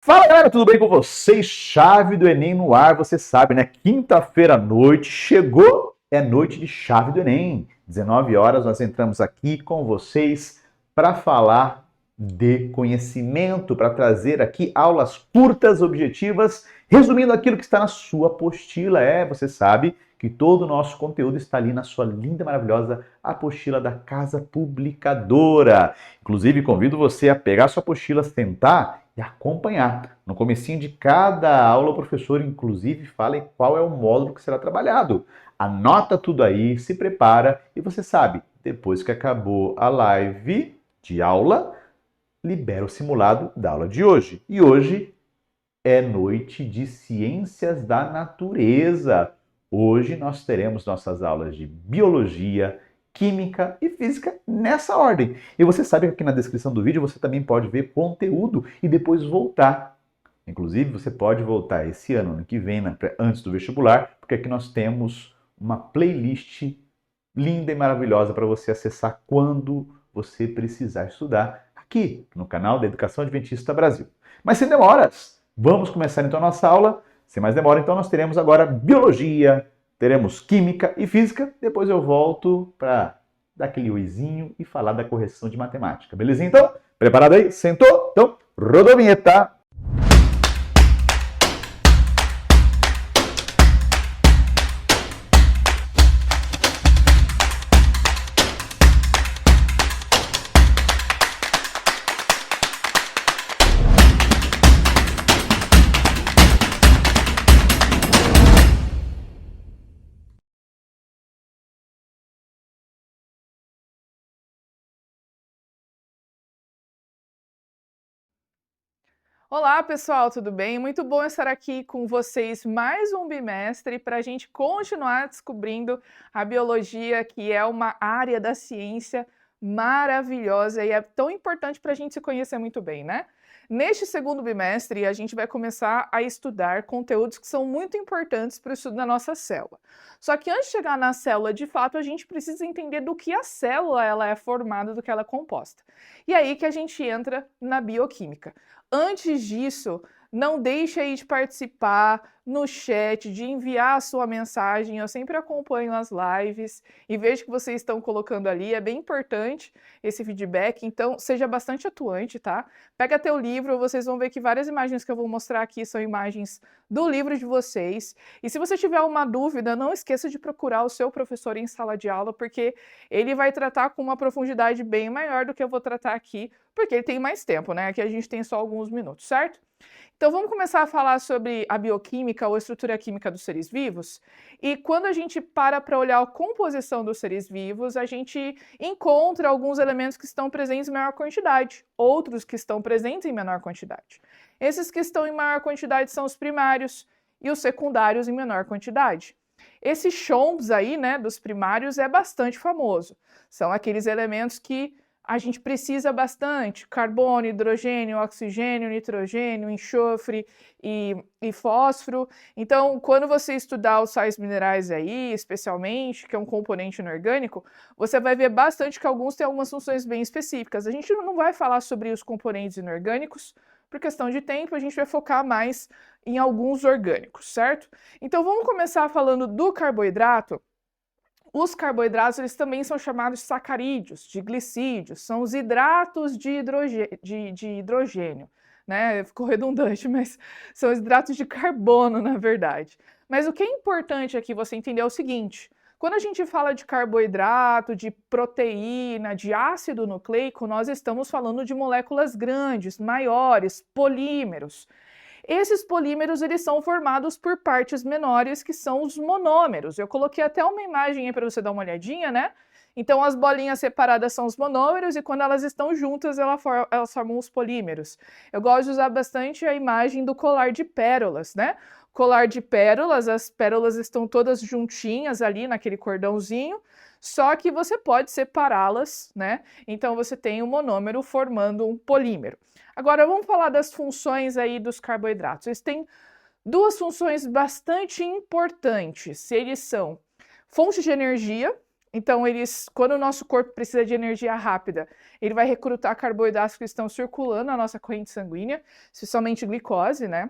Fala galera, tudo bem com vocês? Chave do Enem no ar, você sabe, né? Quinta-feira à noite chegou, é noite de chave do Enem. 19 horas nós entramos aqui com vocês para falar de conhecimento, para trazer aqui aulas curtas, objetivas, resumindo aquilo que está na sua apostila. Você sabe que todo o nosso conteúdo está ali na sua linda, maravilhosa apostila da Casa Publicadora. Inclusive, convido você a pegar sua apostila, sentar e acompanhar. No comecinho de cada aula, o professor, inclusive, fala em qual é o módulo que será trabalhado. Anota tudo aí, se prepara e você sabe, depois que acabou a live de aula, libera o simulado da aula de hoje. E hoje é noite de Ciências da Natureza. Hoje nós teremos nossas aulas de Biologia, Química e Física nessa ordem. E você sabe que aqui na descrição do vídeo você também pode ver conteúdo e depois voltar. Inclusive, você pode voltar esse ano que vem, antes do vestibular, porque aqui nós temos uma playlist linda e maravilhosa para você acessar quando você precisar estudar aqui no canal da Educação Adventista Brasil. Mas sem demoras, vamos começar então a nossa aula. Sem mais demora, então nós teremos agora Biologia, teremos Química e Física. Depois eu volto para dar aquele oizinho e falar da correção de matemática. Belezinha então? Preparado aí? Sentou? Então, rodou a vinheta. Olá, pessoal, tudo bem? Muito bom estar aqui com vocês mais um bimestre para a gente continuar descobrindo a biologia, que é uma área da ciência maravilhosa e é tão importante para a gente se conhecer muito bem, né? Neste segundo bimestre, a gente vai começar a estudar conteúdos que são muito importantes para o estudo da nossa célula. Só que antes de chegar na célula, de fato, a gente precisa entender do que a célula ela é formada, do que ela é composta. E aí que a gente entra na bioquímica. Antes disso, não deixe aí de participar no chat, de enviar a sua mensagem. Eu sempre acompanho as lives e vejo que vocês estão colocando ali. É bem importante esse feedback, então seja bastante atuante, tá? Pega teu livro, vocês vão ver que várias imagens que eu vou mostrar aqui são imagens do livro de vocês. E se você tiver uma dúvida, não esqueça de procurar o seu professor em sala de aula, porque ele vai tratar com uma profundidade bem maior do que eu vou tratar aqui, porque ele tem mais tempo, né? Aqui a gente tem só alguns minutos, certo? Então vamos começar a falar sobre a bioquímica ou a estrutura química dos seres vivos. E quando a gente para olhar a composição dos seres vivos, a gente encontra alguns elementos que estão presentes em maior quantidade, outros que estão presentes em menor quantidade. Esses que estão em maior quantidade são os primários e os secundários em menor quantidade. Esse CHOMPS aí, né, dos primários é bastante famoso. São aqueles elementos que a gente precisa bastante: carbono, hidrogênio, oxigênio, nitrogênio, enxofre e fósforo. Então, quando você estudar os sais minerais aí, especialmente, que é um componente inorgânico, você vai ver bastante que alguns têm algumas funções bem específicas. A gente não vai falar sobre os componentes inorgânicos, por questão de tempo, a gente vai focar mais em alguns orgânicos, certo? Então, vamos começar falando do carboidrato. Os carboidratos eles também são chamados de sacarídeos, de glicídios, são os hidratos de hidrogênio, né? Ficou redundante, mas são os hidratos de carbono, na verdade. Mas o que é importante aqui você entender é o seguinte: quando a gente fala de carboidrato, de proteína, de ácido nucleico, nós estamos falando de moléculas grandes, maiores, polímeros. Esses polímeros eles são formados por partes menores, que são os monômeros. Eu coloquei até uma imagem aí para você dar uma olhadinha, né? Então as bolinhas separadas são os monômeros e quando elas estão juntas elas formam os polímeros. Eu gosto de usar bastante a imagem do colar de pérolas, né? Colar de pérolas, as pérolas estão todas juntinhas ali naquele cordãozinho, só que você pode separá-las, né? Então você tem um monômero formando um polímero. Agora vamos falar das funções aí dos carboidratos. Eles têm duas funções bastante importantes. Eles são fonte de energia, Então, quando o nosso corpo precisa de energia rápida, ele vai recrutar carboidratos que estão circulando na nossa corrente sanguínea, especialmente glicose, né?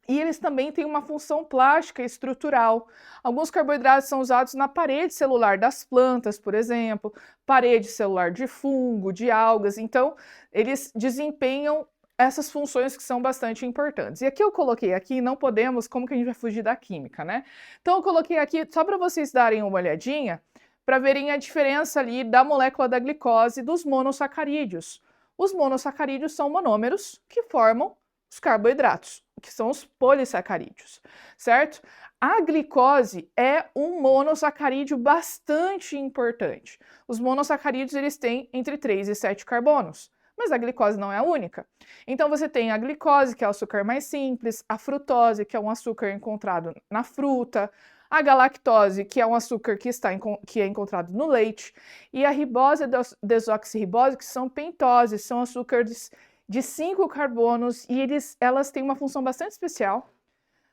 E eles também têm uma função plástica e estrutural. Alguns carboidratos são usados na parede celular das plantas, por exemplo, parede celular de fungo, de algas. Então, eles desempenham essas funções que são bastante importantes. E aqui eu coloquei aqui, não podemos, como que a gente vai fugir da química, né? Então, eu coloquei aqui só para vocês darem uma olhadinha, para verem a diferença ali da molécula da glicose dos monossacarídeos. Os monossacarídeos são monômeros que formam os carboidratos, que são os polissacarídeos, certo? A glicose é um monossacarídeo bastante importante. Os monossacarídeos eles têm entre 3 e 7 carbonos, mas a glicose não é a única. Então você tem a glicose, que é o açúcar mais simples, a frutose, que é um açúcar encontrado na fruta, a galactose, que é um açúcar que é encontrado no leite, e a ribose e a desoxirribose, que são pentoses, são açúcares de 5 carbonos, e elas têm uma função bastante especial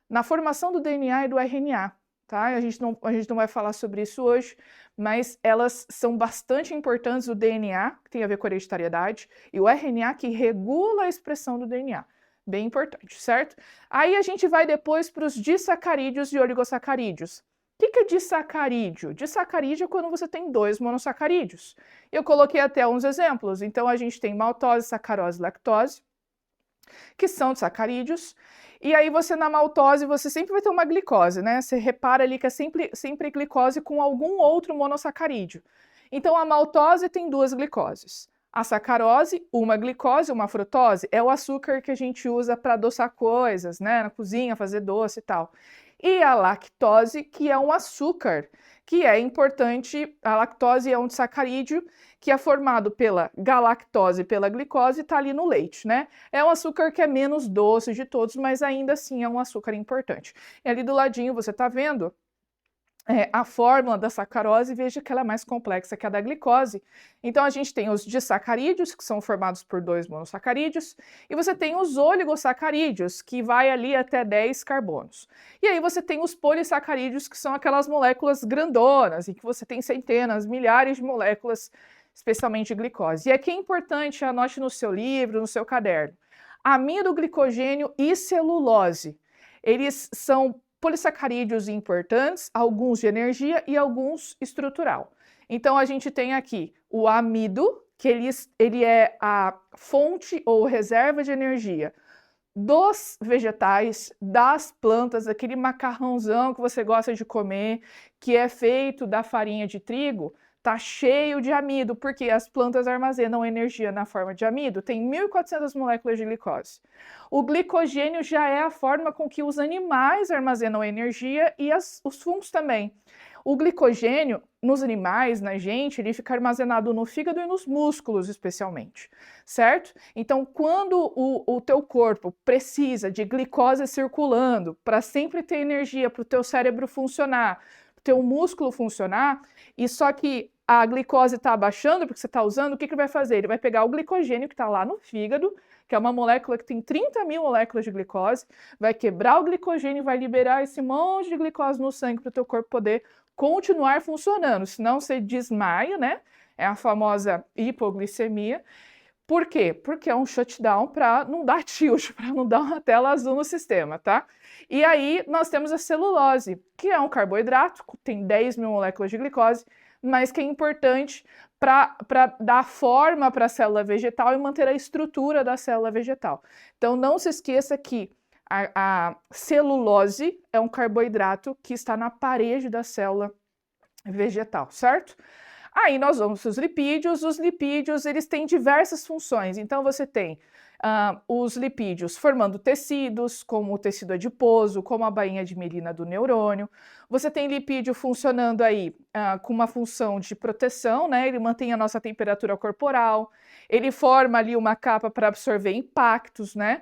na formação do DNA e do RNA, tá? A gente não vai falar sobre isso hoje, mas elas são bastante importantes, o DNA, que tem a ver com a hereditariedade, e o RNA, que regula a expressão do DNA. Bem importante, certo? Aí a gente vai depois para os disacarídeos e oligosacarídeos. O que é disacarídeo? Disacarídeo é quando você tem 2 monossacarídeos. Eu coloquei até uns exemplos. Então, a gente tem maltose, sacarose e lactose, que são disacarídeos. E aí, na maltose, você sempre vai ter uma glicose, né? Você repara ali que é sempre glicose com algum outro monossacarídeo. Então, a maltose tem 2 glicoses. A sacarose, uma glicose, uma frutose, é o açúcar que a gente usa para adoçar coisas, né? Na cozinha, fazer doce e tal. E a lactose, que é um açúcar, que é importante. A lactose é um disacarídeo que é formado pela galactose e pela glicose e está ali no leite, né? É um açúcar que é menos doce de todos, mas ainda assim é um açúcar importante. E ali do ladinho você está vendo a fórmula da sacarose, veja que ela é mais complexa que a da glicose. Então, a gente tem os disacarídeos, que são formados por 2 monossacarídeos, e você tem os oligosacarídeos, que vai ali até 10 carbonos. E aí você tem os polissacarídeos, que são aquelas moléculas grandonas, em que você tem centenas, milhares de moléculas, especialmente glicose. E aqui é importante, anote no seu livro, no seu caderno, amido, glicogênio e celulose. Eles são polissacarídeos importantes, alguns de energia e alguns estrutural. Então, a gente tem aqui o amido, que ele é a fonte ou reserva de energia dos vegetais, das plantas, aquele macarrãozão que você gosta de comer, que é feito da farinha de trigo, tá cheio de amido, porque as plantas armazenam energia na forma de amido, tem 1.400 moléculas de glicose. O glicogênio já é a forma com que os animais armazenam energia e os fungos também. O glicogênio, nos animais, na gente, ele fica armazenado no fígado e nos músculos, especialmente, certo? Então, quando o teu corpo precisa de glicose circulando para sempre ter energia para o teu cérebro funcionar, para o teu músculo funcionar, e só que a glicose está abaixando porque você está usando, o que ele vai fazer? Ele vai pegar o glicogênio que está lá no fígado, que é uma molécula que tem 30.000 moléculas de glicose, vai quebrar o glicogênio e vai liberar esse monte de glicose no sangue para o teu corpo poder continuar funcionando, senão você desmaia, né? É a famosa hipoglicemia. Por quê? Porque é um shutdown para não dar tilt, para não dar uma tela azul no sistema, tá? E aí nós temos a celulose, que é um carboidrato, tem 10.000 moléculas de glicose, mas que é importante para dar forma para a célula vegetal e manter a estrutura da célula vegetal. Então não se esqueça que a celulose é um carboidrato que está na parede da célula vegetal, certo? Aí nós vamos para os lipídios. Os lipídios, eles têm diversas funções. Então você tem os lipídios formando tecidos, como o tecido adiposo, como a bainha de mielina do neurônio. Você tem lipídio funcionando aí com uma função de proteção, né? Ele mantém a nossa temperatura corporal, ele forma ali uma capa para absorver impactos, né?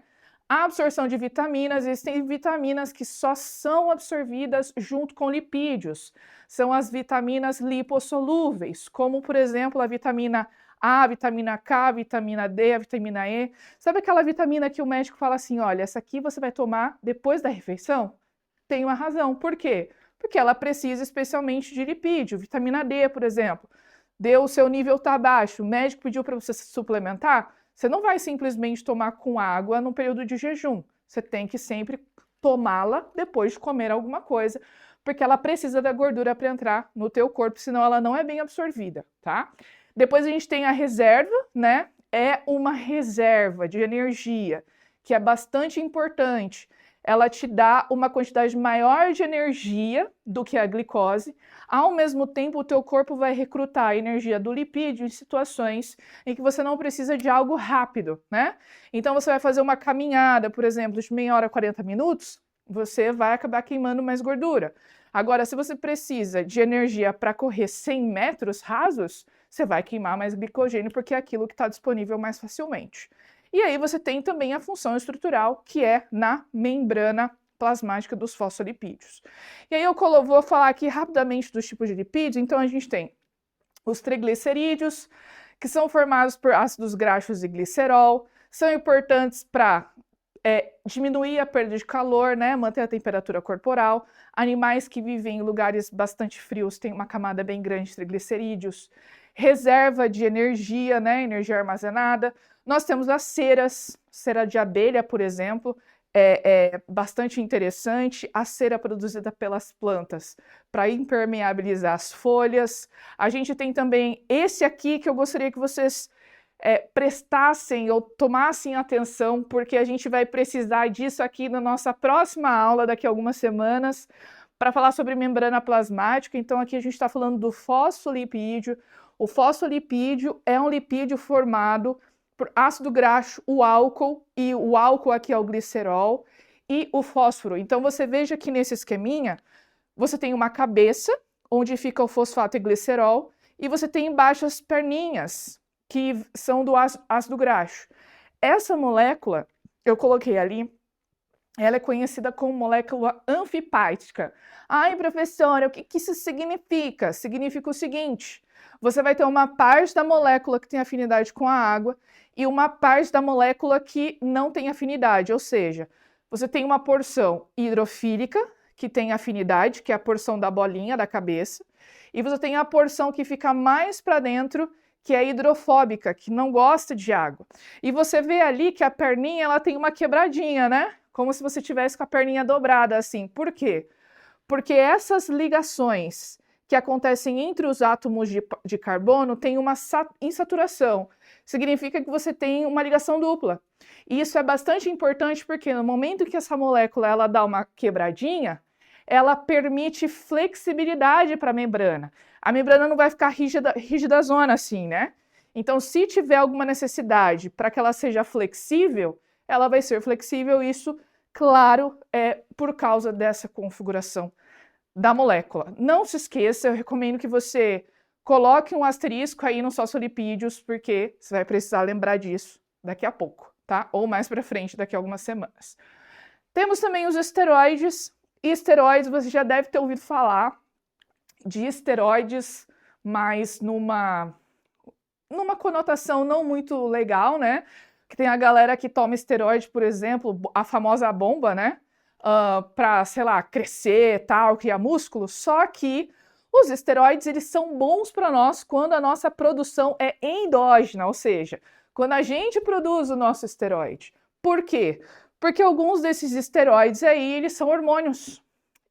A absorção de vitaminas, existem vitaminas que só são absorvidas junto com lipídios. São as vitaminas lipossolúveis, como, por exemplo, a vitamina A, a vitamina K, a vitamina D, a vitamina E. Sabe aquela vitamina que o médico fala assim, olha, essa aqui você vai tomar depois da refeição? Tem uma razão. Por quê? Porque ela precisa especialmente de lipídio, vitamina D, por exemplo. O seu nível está baixo, o médico pediu para você se suplementar, você não vai simplesmente tomar com água no período de jejum. Você tem que sempre tomá-la depois de comer alguma coisa, porque ela precisa da gordura para entrar no teu corpo, senão ela não é bem absorvida, tá? Depois a gente tem a reserva, né? É uma reserva de energia, que é bastante importante. Ela te dá uma quantidade maior de energia do que a glicose. Ao mesmo tempo, o teu corpo vai recrutar a energia do lipídio em situações em que você não precisa de algo rápido, né? Então, você vai fazer uma caminhada, por exemplo, de meia hora a 40 minutos, você vai acabar queimando mais gordura. Agora, se você precisa de energia para correr 100 metros rasos, você vai queimar mais glicogênio, porque é aquilo que está disponível mais facilmente. E aí você tem também a função estrutural, que é na membrana plasmática dos fosfolipídios. E aí eu vou falar aqui rapidamente dos tipos de lipídios. Então a gente tem os triglicerídeos, que são formados por ácidos graxos e glicerol, são importantes para diminuir a perda de calor, né, manter a temperatura corporal. Animais que vivem em lugares bastante frios têm uma camada bem grande de triglicerídeos. Reserva de energia, né, energia armazenada. Nós temos as ceras, cera de abelha, por exemplo, é bastante interessante. A cera produzida pelas plantas para impermeabilizar as folhas. A gente tem também esse aqui que eu gostaria que vocês prestassem ou tomassem atenção, porque a gente vai precisar disso aqui na nossa próxima aula, daqui a algumas semanas, para falar sobre membrana plasmática. Então aqui a gente está falando do fosfolipídio. O fosfolipídio é um lipídio formado por ácido graxo, o álcool, e o álcool aqui é o glicerol, e o fósforo. Então você veja que nesse esqueminha, você tem uma cabeça, onde fica o fosfato e glicerol, e você tem embaixo as perninhas, que são do ácido graxo. Essa molécula, eu coloquei ali, ela é conhecida como molécula anfipática. Ai, professora, o que isso significa? Significa o seguinte: você vai ter uma parte da molécula que tem afinidade com a água e uma parte da molécula que não tem afinidade, ou seja, você tem uma porção hidrofílica, que tem afinidade, que é a porção da bolinha da cabeça, e você tem a porção que fica mais para dentro, que é hidrofóbica, que não gosta de água. E você vê ali que a perninha ela tem uma quebradinha, né? Como se você tivesse com a perninha dobrada assim. Por quê? Porque essas ligações que acontecem entre os átomos de carbono têm uma insaturação. Significa que você tem uma ligação dupla. E isso é bastante importante porque no momento que essa molécula ela dá uma quebradinha, ela permite flexibilidade para a membrana. A membrana não vai ficar rígida zona assim, né? Então, se tiver alguma necessidade para que ela seja flexível, ela vai ser flexível. Isso, claro, é por causa dessa configuração da molécula. Não se esqueça, eu recomendo que você coloque um asterisco aí nos fosfolipídios, porque você vai precisar lembrar disso daqui a pouco, tá? Ou mais para frente, daqui a algumas semanas. Temos também os esteroides. Esteroides, você já deve ter ouvido falar de esteroides, mas numa conotação não muito legal, né? Que tem a galera que toma esteroide, por exemplo, a famosa bomba, né? Para, sei lá, crescer, tal, criar músculo. Só que os esteroides, eles são bons para nós quando a nossa produção é endógena, ou seja, quando a gente produz o nosso esteroide. Por quê? Porque alguns desses esteroides aí, eles são hormônios.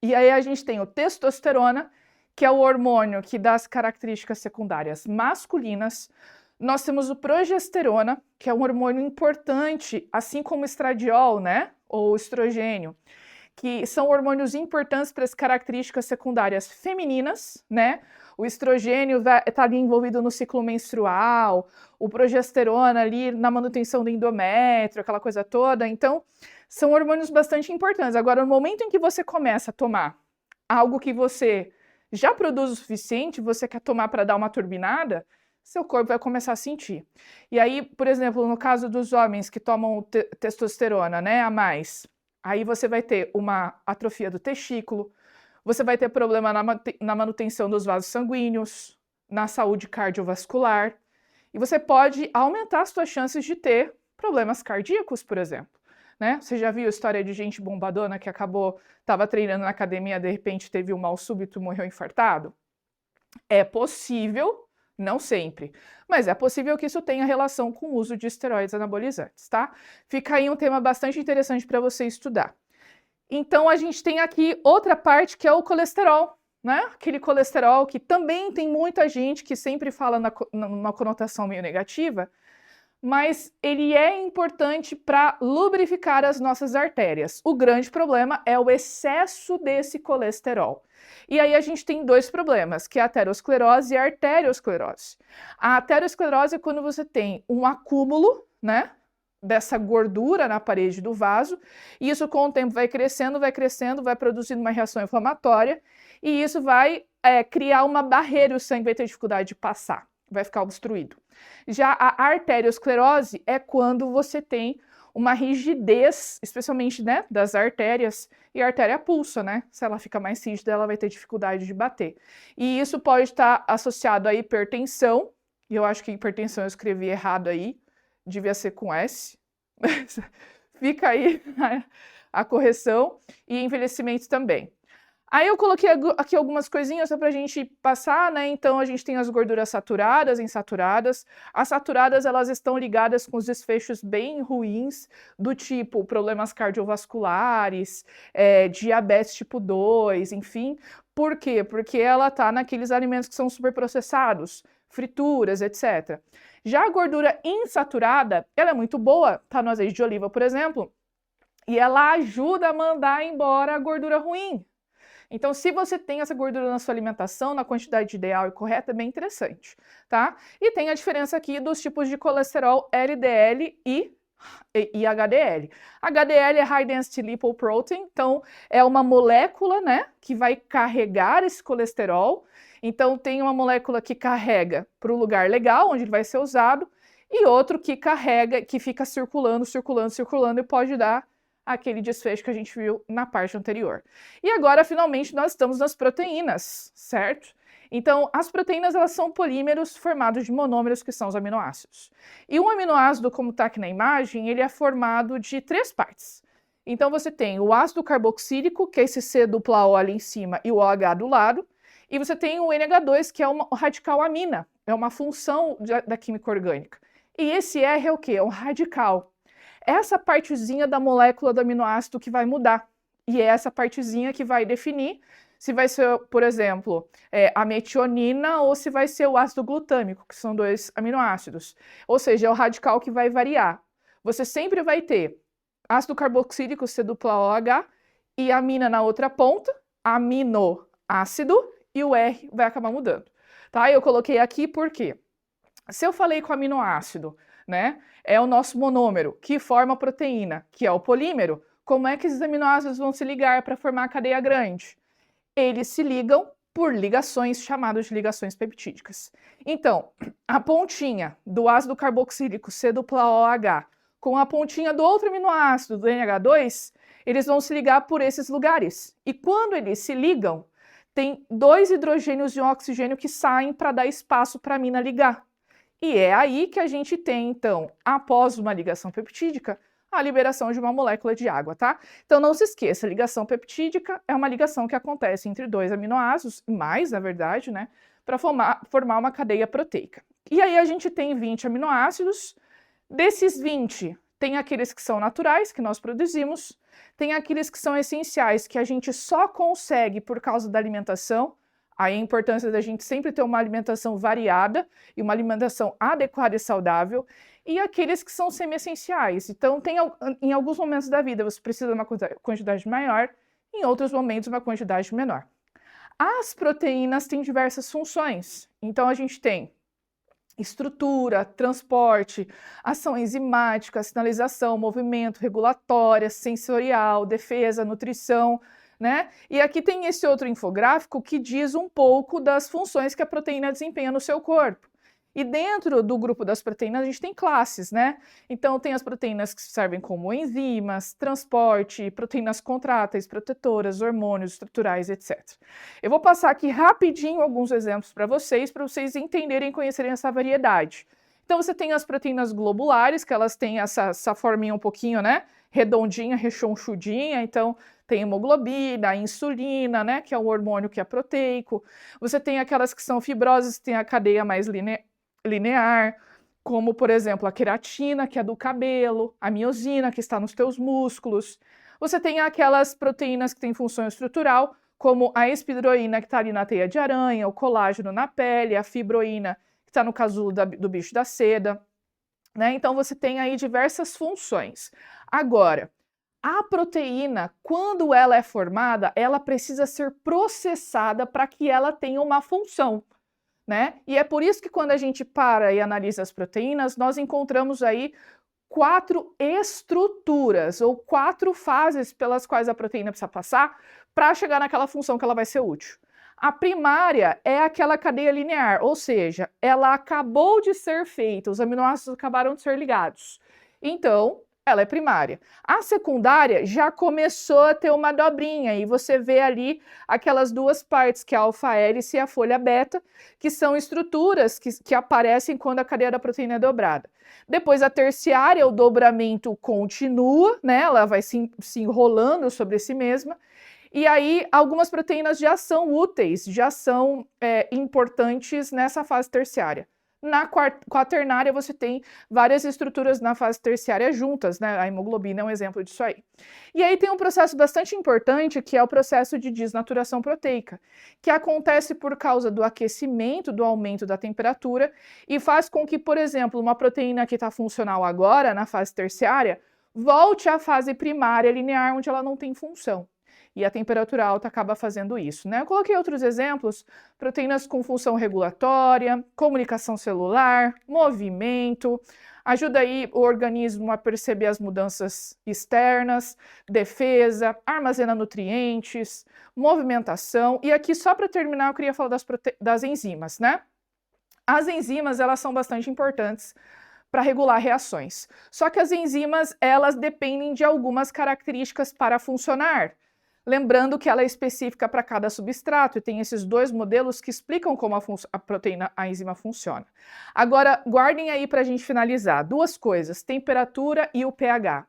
E aí a gente tem o testosterona, que é o hormônio que dá as características secundárias masculinas. Nós temos o progesterona, que é um hormônio importante, assim como o estradiol, né? Ou estrogênio, que são hormônios importantes para as características secundárias femininas, né? O estrogênio está ali envolvido no ciclo menstrual, o progesterona ali na manutenção do endométrio, aquela coisa toda. Então, são hormônios bastante importantes. Agora, no momento em que você começa a tomar algo que você já produz o suficiente, você quer tomar para dar uma turbinada, seu corpo vai começar a sentir. E aí, por exemplo, no caso dos homens que tomam testosterona, né, a mais, aí você vai ter uma atrofia do testículo, você vai ter problema na manutenção dos vasos sanguíneos, na saúde cardiovascular, e você pode aumentar as suas chances de ter problemas cardíacos, por exemplo, né? Você já viu a história de gente bombadona que estava treinando na academia, de repente teve um mal súbito e morreu infartado? É possível, não sempre, mas é possível que isso tenha relação com o uso de esteroides anabolizantes, tá? Fica aí um tema bastante interessante para você estudar. Então, a gente tem aqui outra parte que é o colesterol, né? Aquele colesterol que também tem muita gente que sempre fala numa conotação meio negativa, mas ele é importante para lubrificar as nossas artérias. O grande problema é o excesso desse colesterol. E aí a gente tem dois problemas, que é a aterosclerose e a arteriosclerose. A aterosclerose é quando você tem um acúmulo, né, dessa gordura na parede do vaso, e isso com o tempo vai crescendo, vai produzindo uma reação inflamatória, e isso vai criar uma barreira, o sangue vai ter dificuldade de passar, vai ficar obstruído. Já a arteriosclerose é quando você tem uma rigidez, especialmente, né, das artérias, e a artéria pulsa, né? Se ela fica mais rígida, ela vai ter dificuldade de bater. E isso pode estar associado à hipertensão, e eu acho que hipertensão eu escrevi errado aí, devia ser com S, fica aí a correção, e envelhecimento também. Aí eu coloquei aqui algumas coisinhas só pra gente passar, né? Então a gente tem as gorduras saturadas, insaturadas. As saturadas, elas estão ligadas com os desfechos bem ruins, do tipo problemas cardiovasculares, diabetes tipo 2, enfim. Por quê? Porque ela tá naqueles alimentos que são superprocessados, frituras, etc. Já a gordura insaturada, ela é muito boa, tá no azeite de oliva, por exemplo, e ela ajuda a mandar embora a gordura ruim. Então, se você tem essa gordura na sua alimentação, na quantidade ideal e correta, é bem interessante, tá? E tem a diferença aqui dos tipos de colesterol LDL e HDL. HDL é High Density Lipoprotein, então é uma molécula, né, que vai carregar esse colesterol. Então, tem uma molécula que carrega para o lugar legal, onde ele vai ser usado, e outro que carrega, que fica circulando e pode dar aquele desfecho que a gente viu na parte anterior. E agora, finalmente, nós estamos nas proteínas, certo? Então, as proteínas, elas são polímeros formados de monômeros, que são os aminoácidos. E um aminoácido, como está aqui na imagem, ele é formado de 3 partes. Então, você tem o ácido carboxílico, que é esse C dupla O ali em cima, e o OH do lado. E você tem o NH2, que é o radical amina, é uma função da química orgânica. E esse R é o quê? É um radical. Essa partezinha da molécula do aminoácido que vai mudar. E é essa partezinha que vai definir se vai ser, por exemplo, a metionina ou se vai ser o ácido glutâmico, que são 2 aminoácidos. Ou seja, é o radical que vai variar. Você sempre vai ter ácido carboxílico, C dupla OH, e amina na outra ponta, aminoácido, e o R vai acabar mudando. Tá? Eu coloquei aqui porque se eu falei com aminoácido, né, é o nosso monômero, que forma a proteína, que é o polímero, como é que esses aminoácidos vão se ligar para formar a cadeia grande? Eles se ligam por ligações chamadas de ligações peptídicas. Então, a pontinha do ácido carboxílico C dupla OH com a pontinha do outro aminoácido, do NH2, eles vão se ligar por esses lugares. E quando eles se ligam, tem 2 hidrogênios e um oxigênio que saem para dar espaço para a amina ligar. E é aí que a gente tem, então, após uma ligação peptídica, a liberação de uma molécula de água, tá? Então não se esqueça, a ligação peptídica é uma ligação que acontece entre 2 aminoácidos, mais, na verdade, né, para formar uma cadeia proteica. E aí a gente tem 20 aminoácidos. Desses 20, tem aqueles que são naturais, que nós produzimos, tem aqueles que são essenciais, que a gente só consegue por causa da alimentação. Aí a importância da gente sempre ter uma alimentação variada e uma alimentação adequada e saudável, e aqueles que são semi-essenciais. Então, em alguns momentos da vida você precisa de uma quantidade maior, em outros momentos uma quantidade menor. As proteínas têm diversas funções. Então, a gente tem estrutura, transporte, ação enzimática, sinalização, movimento, regulatória, sensorial, defesa, nutrição, né? E aqui tem esse outro infográfico que diz um pouco das funções que a proteína desempenha no seu corpo. E dentro do grupo das proteínas a gente tem classes, né? Então tem as proteínas que servem como enzimas, transporte, proteínas contráteis, protetoras, hormônios estruturais, etc. Eu vou passar aqui rapidinho alguns exemplos para vocês entenderem e conhecerem essa variedade. Então você tem as proteínas globulares, que elas têm essa forminha um pouquinho, né? redondinha, rechonchudinha, então tem hemoglobina, insulina, né, que é um hormônio que é proteico. Você tem aquelas que são fibrosas, que tem a cadeia mais linear, como, por exemplo, a queratina, que é do cabelo, a miosina, que está nos teus músculos. Você tem aquelas proteínas que têm função estrutural, como a espidroína, que está ali na teia de aranha, o colágeno na pele, a fibroína, que está no casulo do bicho da seda, né? Então, você tem aí diversas funções. Agora, a proteína, quando ela é formada, ela precisa ser processada para que ela tenha uma função, né? E é por isso que quando a gente para e analisa as proteínas, nós encontramos aí 4 estruturas ou 4 fases pelas quais a proteína precisa passar para chegar naquela função que ela vai ser útil. A primária é aquela cadeia linear, ou seja, ela acabou de ser feita, os aminoácidos acabaram de ser ligados. Então, ela é primária. A secundária já começou a ter uma dobrinha e você vê ali aquelas duas partes, que é a alfa-hélice e a folha beta, que são estruturas que aparecem quando a cadeia da proteína é dobrada. Depois a terciária, o dobramento continua, né? Ela vai se enrolando sobre si mesma. E aí, algumas proteínas já são úteis, já são importantes nessa fase terciária. Na quaternária, você tem várias estruturas na fase terciária juntas, né? A hemoglobina é um exemplo disso aí. E aí tem um processo bastante importante, que é o processo de desnaturação proteica, que acontece por causa do aquecimento, do aumento da temperatura, e faz com que, por exemplo, uma proteína que está funcional agora, na fase terciária, volte à fase primária linear, onde ela não tem função. E a temperatura alta acaba fazendo isso, né? Eu coloquei outros exemplos, proteínas com função regulatória, comunicação celular, movimento, ajuda aí o organismo a perceber as mudanças externas, defesa, armazena nutrientes, movimentação. E aqui, só para terminar, eu queria falar das enzimas, né? As enzimas, elas são bastante importantes para regular reações. Só que as enzimas, elas dependem de algumas características para funcionar. Lembrando que ela é específica para cada substrato e tem esses 2 modelos que explicam como a proteína, a enzima funciona. Agora, guardem aí para a gente finalizar. 2 coisas, temperatura e o pH.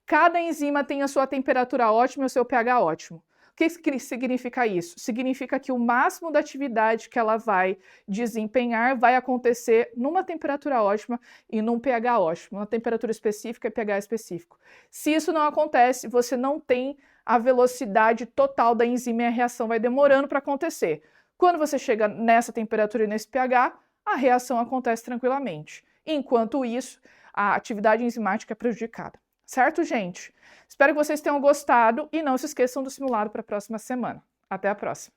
Cada enzima tem a sua temperatura ótima e o seu pH ótimo. O que significa isso? Significa que o máximo da atividade que ela vai desempenhar vai acontecer numa temperatura ótima e num pH ótimo, uma temperatura específica e pH específico. Se isso não acontece, você não tem a velocidade total da enzima e a reação vai demorando para acontecer. Quando você chega nessa temperatura e nesse pH, a reação acontece tranquilamente. Enquanto isso, a atividade enzimática é prejudicada. Certo, gente? Espero que vocês tenham gostado e não se esqueçam do simulado para a próxima semana. Até a próxima!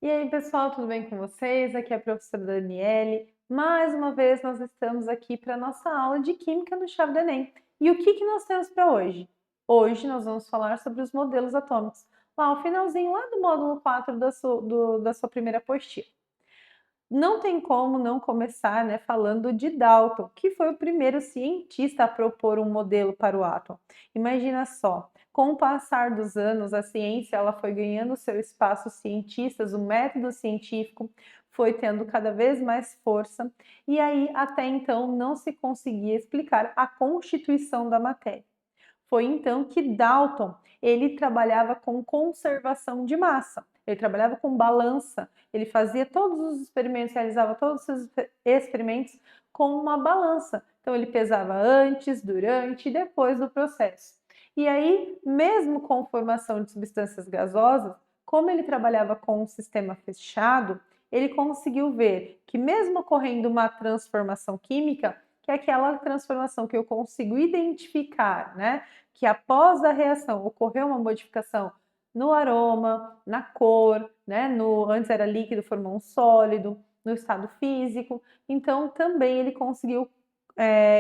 E aí, pessoal, tudo bem com vocês? Aqui é a professora Daniele. Mais uma vez, nós estamos aqui para a nossa aula de Química no Chave do Enem. E o que nós temos para hoje? Hoje nós vamos falar sobre os modelos atômicos, lá ao finalzinho, lá do módulo 4 da sua primeira apostila. Não tem como não começar, né, falando de Dalton, que foi o primeiro cientista a propor um modelo para o átomo. Imagina só, com o passar dos anos, a ciência ela foi ganhando seu espaço, os cientistas, o método científico foi tendo cada vez mais força, e aí até então não se conseguia explicar a constituição da matéria. Foi então que Dalton ele trabalhava com conservação de massa, ele trabalhava com balança, ele fazia todos os experimentos, realizava todos os seus experimentos com uma balança. Então ele pesava antes, durante e depois do processo. E aí, mesmo com formação de substâncias gasosas, como ele trabalhava com um sistema fechado, ele conseguiu ver que mesmo ocorrendo uma transformação química, que é aquela transformação que eu consigo identificar, né? Que após a reação ocorreu uma modificação no aroma, na cor, né? Antes era líquido, formou um sólido, no estado físico. Então, também ele conseguiu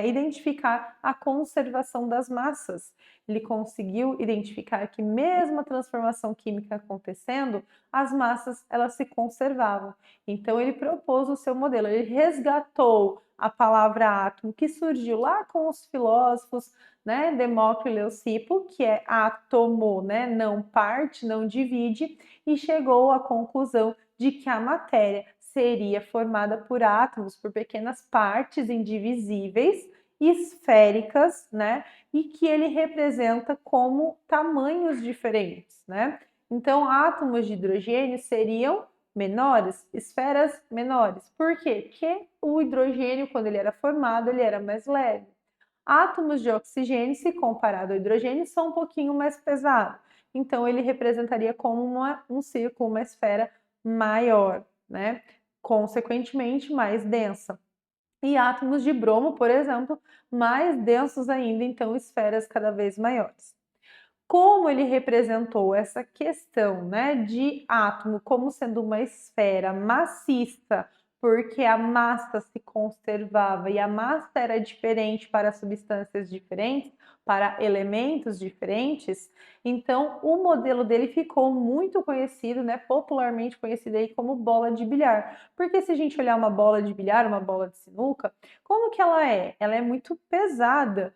identificar a conservação das massas. Ele conseguiu identificar que mesmo a transformação química acontecendo, as massas elas se conservavam. Então ele propôs o seu modelo, ele resgatou a palavra átomo que surgiu lá com os filósofos, né, Demócrito e Leucipo, que é átomo, né, não parte, não divide, e chegou à conclusão de que a matéria seria formada por átomos, por pequenas partes indivisíveis, esféricas, né? E que ele representa como tamanhos diferentes, né? Então, átomos de hidrogênio seriam menores, esferas menores. Por quê? Porque o hidrogênio, quando ele era formado, ele era mais leve. Átomos de oxigênio, se comparado ao hidrogênio, são um pouquinho mais pesados. Então, ele representaria como um círculo, uma esfera maior, né? Consequentemente, mais densa. E átomos de bromo, por exemplo, mais densos ainda, então esferas cada vez maiores. Como ele representou essa questão, né, de átomo como sendo uma esfera maciça, porque a massa se conservava e a massa era diferente para substâncias diferentes, para elementos diferentes, então o modelo dele ficou muito conhecido, né, popularmente conhecido aí como bola de bilhar. Porque se a gente olhar uma bola de bilhar, uma bola de sinuca, como que ela é? Ela é muito pesada.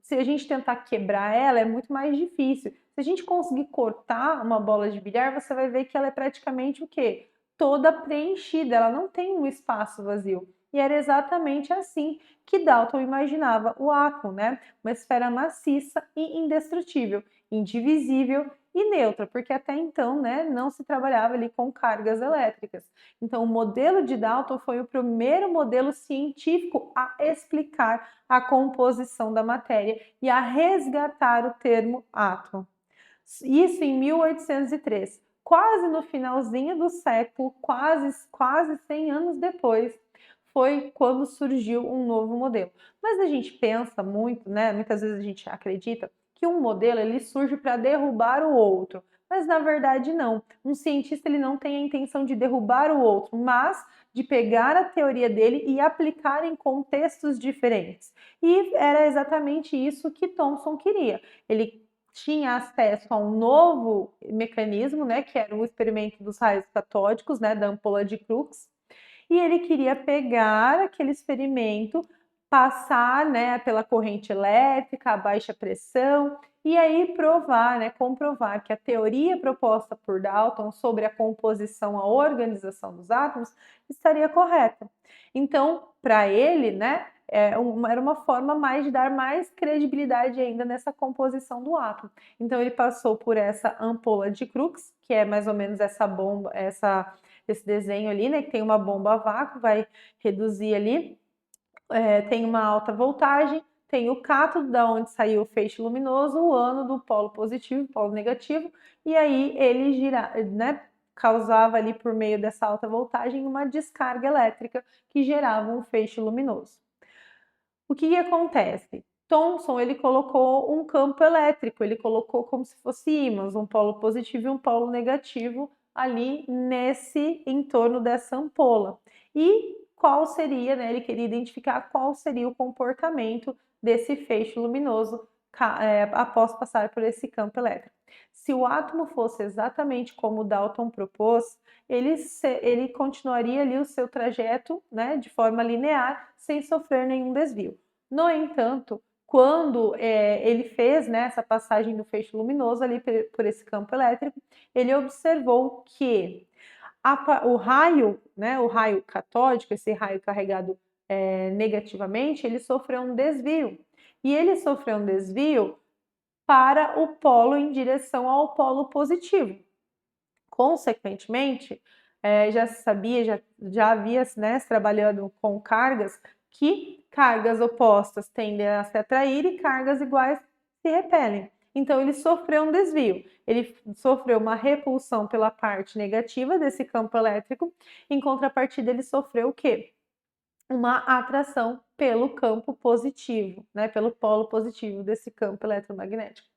Se a gente tentar quebrar ela, é muito mais difícil. Se a gente conseguir cortar uma bola de bilhar, você vai ver que ela é praticamente o quê? Toda preenchida, ela não tem um espaço vazio. E era exatamente assim que Dalton imaginava o átomo, né? Uma esfera maciça e indestrutível, indivisível e neutra, porque até então, né, não se trabalhava ali com cargas elétricas. Então, o modelo de Dalton foi o primeiro modelo científico a explicar a composição da matéria e a resgatar o termo átomo. Isso em 1803, quase no finalzinho do século, quase 100 anos depois, foi quando surgiu um novo modelo. Mas a gente pensa muito, né? Muitas vezes a gente acredita que um modelo ele surge para derrubar o outro, mas na verdade não. Um cientista ele não tem a intenção de derrubar o outro, mas de pegar a teoria dele e aplicar em contextos diferentes. E era exatamente isso que Thomson queria. Ele tinha acesso a um novo mecanismo, né, que era o experimento dos raios catódicos, né, da ampola de Crookes, e ele queria pegar aquele experimento, passar, né, pela corrente elétrica, a baixa pressão, e aí provar, né, comprovar que a teoria proposta por Dalton sobre a composição, a organização dos átomos estaria correta. Então, para ele, né, era uma forma mais de dar mais credibilidade ainda nessa composição do átomo. Então ele passou por essa ampola de Crookes, que é mais ou menos essa bomba, esse desenho ali, né, que tem uma bomba a vácuo, vai reduzir ali, tem uma alta voltagem, tem o cátodo, da onde saiu o feixe luminoso, o ânodo do polo positivo, polo negativo, e aí ele né, causava ali por meio dessa alta voltagem uma descarga elétrica que gerava um feixe luminoso. O que acontece? Thomson ele colocou um campo elétrico, ele colocou como se fosse ímãs, um polo positivo e um polo negativo ali nesse entorno dessa ampola. E qual seria, né? Ele queria identificar qual seria o comportamento desse feixe luminoso após passar por esse campo elétrico. Se o átomo fosse exatamente como Dalton propôs, ele continuaria ali o seu trajeto, né, de forma linear, sem sofrer nenhum desvio. No entanto, quando ele fez, né, essa passagem do feixe luminoso ali por esse campo elétrico, ele observou que o raio, né, o raio catódico, esse raio carregado negativamente, ele sofreu um desvio. E ele sofreu um desvio para o polo em direção ao polo positivo. Consequentemente, já se sabia, já havia, né, trabalhando com cargas, que cargas opostas tendem a se atrair e cargas iguais se repelem. Então, ele sofreu um desvio, ele sofreu uma repulsão pela parte negativa desse campo elétrico, em contrapartida, ele sofreu o quê? Uma atração pelo campo positivo, né, pelo polo positivo desse campo eletromagnético.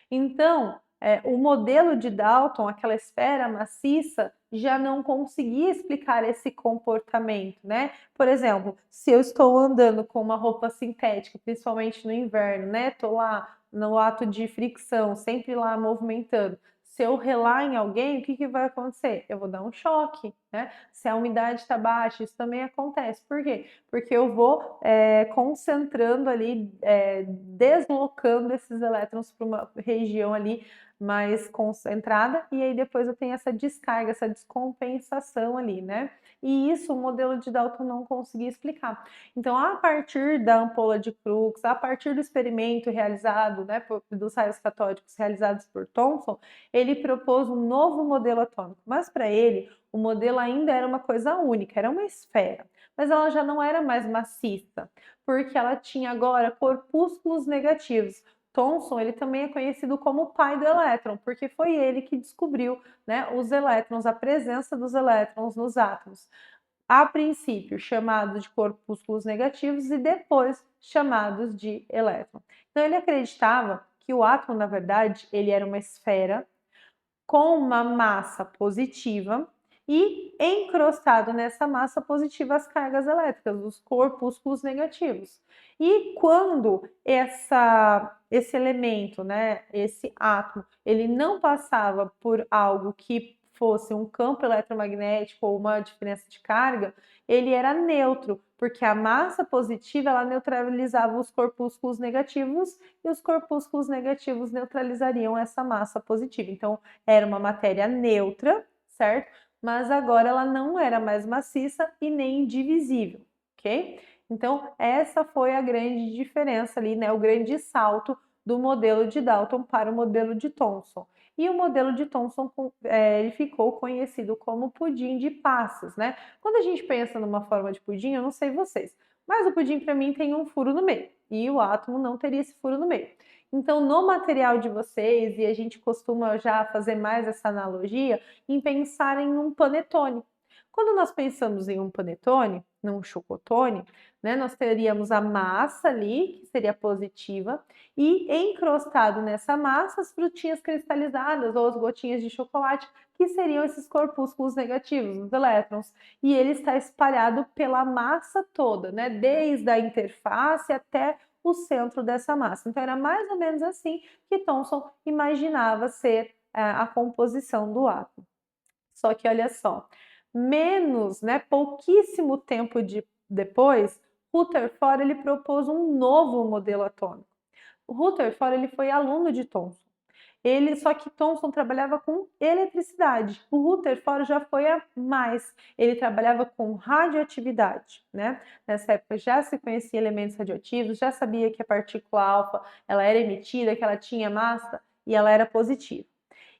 Então, o modelo de Dalton, aquela esfera maciça, já não conseguia explicar esse comportamento, né? Por exemplo, se eu estou andando com uma roupa sintética, principalmente no inverno, né? Tô lá no ato de fricção, sempre lá movimentando. Se eu relar em alguém, o que vai acontecer? Eu vou dar um choque, né? Se a umidade está baixa, isso também acontece. Por quê? Porque eu vou concentrando ali, deslocando esses elétrons para uma região ali mais concentrada, e aí depois eu tenho essa descarga, essa descompensação ali, né? E isso o modelo de Dalton não conseguia explicar. Então, a partir da ampola de Crookes, a partir do experimento realizado, né, dos raios catódicos realizados por Thomson, ele propôs um novo modelo atômico. Mas para ele, o modelo ainda era uma coisa única, era uma esfera, mas ela já não era mais maciça, porque ela tinha agora corpúsculos negativos. Thomson, ele também é conhecido como o pai do elétron, porque foi ele que descobriu, né, os elétrons, a presença dos elétrons nos átomos. A princípio chamados de corpúsculos negativos e depois chamados de elétron. Então ele acreditava que o átomo, na verdade, ele era uma esfera com uma massa positiva e encrostado nessa massa positiva as cargas elétricas, os corpúsculos negativos. E quando esse elemento, né, esse átomo, ele não passava por algo que fosse um campo eletromagnético ou uma diferença de carga, ele era neutro, porque a massa positiva ela neutralizava os corpúsculos negativos e os corpúsculos negativos neutralizariam essa massa positiva. Então, era uma matéria neutra, certo? Mas agora ela não era mais maciça e nem indivisível, ok? Então, essa foi a grande diferença ali, né? O grande salto do modelo de Dalton para o modelo de Thomson. E o modelo de Thomson ele ficou conhecido como pudim de passas, né? Quando a gente pensa numa forma de pudim, eu não sei vocês, mas o pudim para mim tem um furo no meio e o átomo não teria esse furo no meio. Então, no material de vocês, e a gente costuma já fazer mais essa analogia, em pensar em um panetone. Quando nós pensamos em um panetone, num chocotone, né, nós teríamos a massa ali, que seria positiva, e encrostado nessa massa as frutinhas cristalizadas ou as gotinhas de chocolate, que seriam esses corpúsculos negativos, os elétrons. E ele está espalhado pela massa toda, né, desde a interface até o centro dessa massa. Então, era mais ou menos assim que Thomson imaginava ser a composição do átomo. Só que, olha só, pouquíssimo tempo depois, Rutherford ele propôs um novo modelo atômico. O Rutherford ele foi aluno de Thomson. Só que Thomson trabalhava com eletricidade. O Rutherford já foi a mais. Ele trabalhava com radioatividade, né? Nessa época já se conhecia elementos radioativos, já sabia que a partícula alfa ela era emitida, que ela tinha massa e ela era positiva.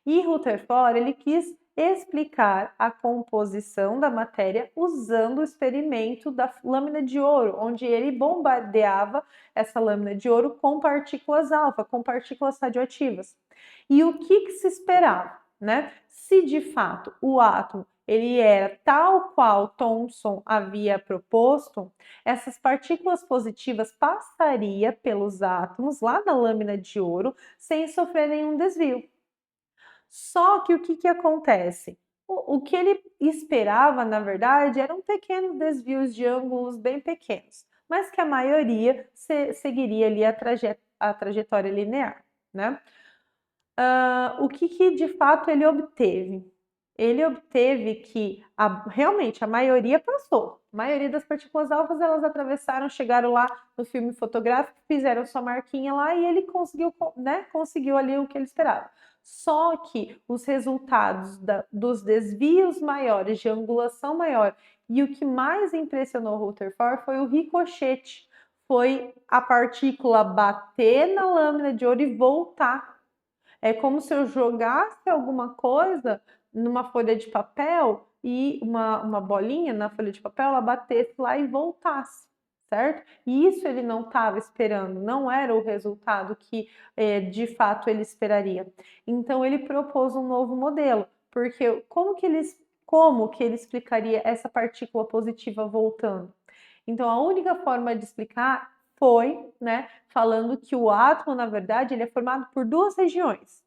E Rutherford ele quis explicar a composição da matéria usando o experimento da lâmina de ouro, onde ele bombardeava essa lâmina de ouro com partículas alfa, com partículas radioativas. E o que se esperava, né? Se de fato o átomo ele era tal qual Thomson havia proposto, essas partículas positivas passariam pelos átomos lá na lâmina de ouro sem sofrer nenhum desvio. Só que o que acontece? O que ele esperava, na verdade, eram pequenos desvios de ângulos bem pequenos, mas que a maioria seguiria ali a trajetória linear, né? O que de fato ele obteve? Ele obteve que realmente a maioria passou. A maioria das partículas alfas elas atravessaram, chegaram lá no filme fotográfico, fizeram sua marquinha lá e ele conseguiu, né, conseguiu ali o que ele esperava. Só que os resultados dos desvios maiores, de angulação maior, e o que mais impressionou Rutherford foi o ricochete. Foi a partícula bater na lâmina de ouro e voltar. É como se eu jogasse alguma coisa numa folha de papel e uma bolinha na folha de papel, ela batesse lá e voltasse, certo? E isso ele não estava esperando, não era o resultado que de fato ele esperaria. Então ele propôs um novo modelo, porque como que ele explicaria essa partícula positiva voltando? Então a única forma de explicar foi, né, falando que o átomo, na verdade, ele é formado por duas regiões.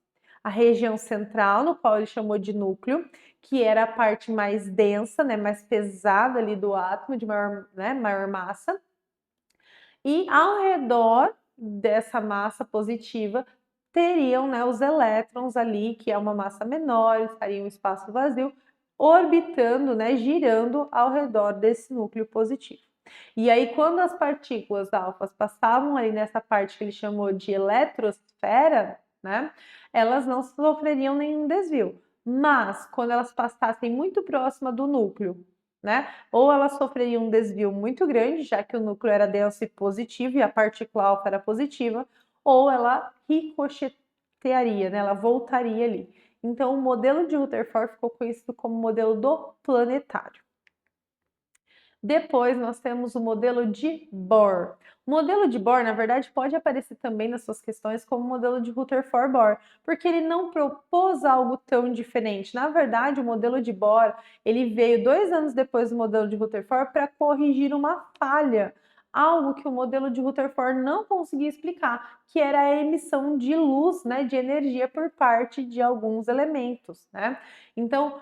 a região central, no qual ele chamou de núcleo, que era a parte mais densa, né, mais pesada ali do átomo, de maior massa. E ao redor dessa massa positiva teriam, né, os elétrons ali, que é uma massa menor, estaria um espaço vazio, orbitando, né, girando ao redor desse núcleo positivo. E aí, quando as partículas alfas passavam ali nessa parte que ele chamou de eletrosfera, né, elas não sofreriam nenhum desvio. Mas, quando elas passassem muito próxima do núcleo, né, ou elas sofreriam um desvio muito grande, já que o núcleo era denso e positivo e a partícula alfa era positiva, ou ela ricochetearia, né, ela voltaria ali. Então, o modelo de Rutherford ficou conhecido como modelo do planetário. Depois nós temos o modelo de Bohr. O modelo de Bohr, na verdade, pode aparecer também nas suas questões como modelo de Rutherford-Bohr, porque ele não propôs algo tão diferente. Na verdade, o modelo de Bohr, ele veio 2 anos depois do modelo de Rutherford para corrigir uma falha, algo que o modelo de Rutherford não conseguia explicar, que era a emissão de luz, né, de energia por parte de alguns elementos, né? Então,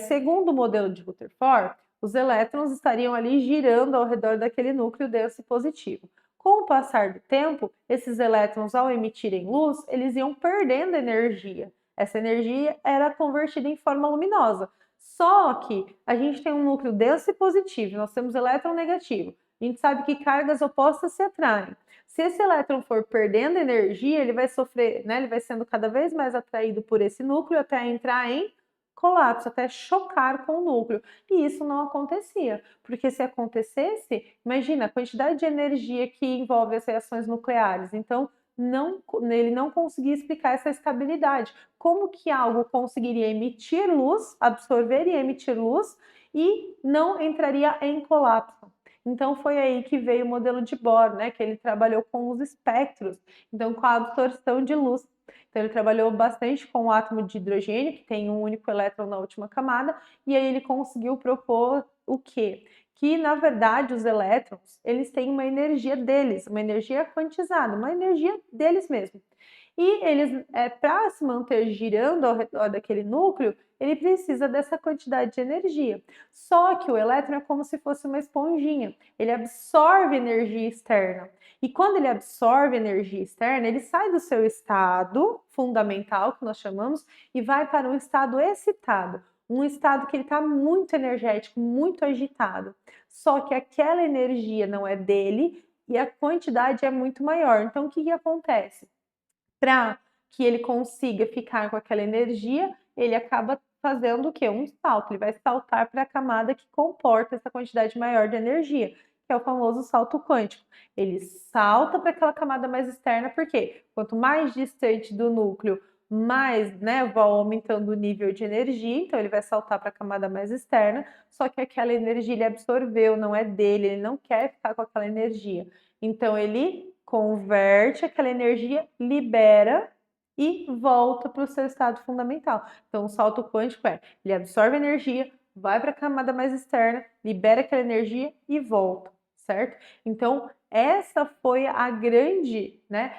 segundo o modelo de Rutherford, os elétrons estariam ali girando ao redor daquele núcleo denso positivo. Com o passar do tempo, esses elétrons, ao emitirem luz, eles iam perdendo energia. Essa energia era convertida em forma luminosa. Só que a gente tem um núcleo denso e positivo, nós temos elétron negativo. A gente sabe que cargas opostas se atraem. Se esse elétron for perdendo energia, ele vai sofrer, né? Ele vai sendo cada vez mais atraído por esse núcleo até entrar em colapso, até chocar com o núcleo. E isso não acontecia, porque se acontecesse, imagina a quantidade de energia que envolve as reações nucleares. Então, ele não conseguia explicar essa estabilidade. Como que algo conseguiria emitir luz, absorver e emitir luz, e não entraria em colapso? Então, foi aí que veio o modelo de Bohr, né, que ele trabalhou com os espectros, então com a absorção de luz. Então, ele trabalhou bastante com o átomo de hidrogênio, que tem um único elétron na última camada, e aí ele conseguiu propor o quê? Que, na verdade, os elétrons, eles têm uma energia deles, uma energia quantizada, uma energia deles mesmos. E eles, para se manter girando ao redor daquele núcleo, ele precisa dessa quantidade de energia. Só que o elétron é como se fosse uma esponjinha, ele absorve energia externa. E quando ele absorve energia externa, ele sai do seu estado fundamental, que nós chamamos, e vai para um estado excitado, um estado que ele está muito energético, muito agitado. Só que aquela energia não é dele e a quantidade é muito maior. Então, o que acontece? Para que ele consiga ficar com aquela energia, ele acaba fazendo o quê? Um salto. Ele vai saltar para a camada que comporta essa quantidade maior de energia, que é o famoso salto quântico. Ele salta para aquela camada mais externa, porque quanto mais distante do núcleo, mais, né, vai aumentando o nível de energia, então ele vai saltar para a camada mais externa, só que aquela energia ele absorveu, não é dele, ele não quer ficar com aquela energia. Então ele converte aquela energia, libera e volta para o seu estado fundamental. Então, o salto quântico ele absorve energia, vai para a camada mais externa, libera aquela energia e volta, certo? Então, essa foi a grande, né,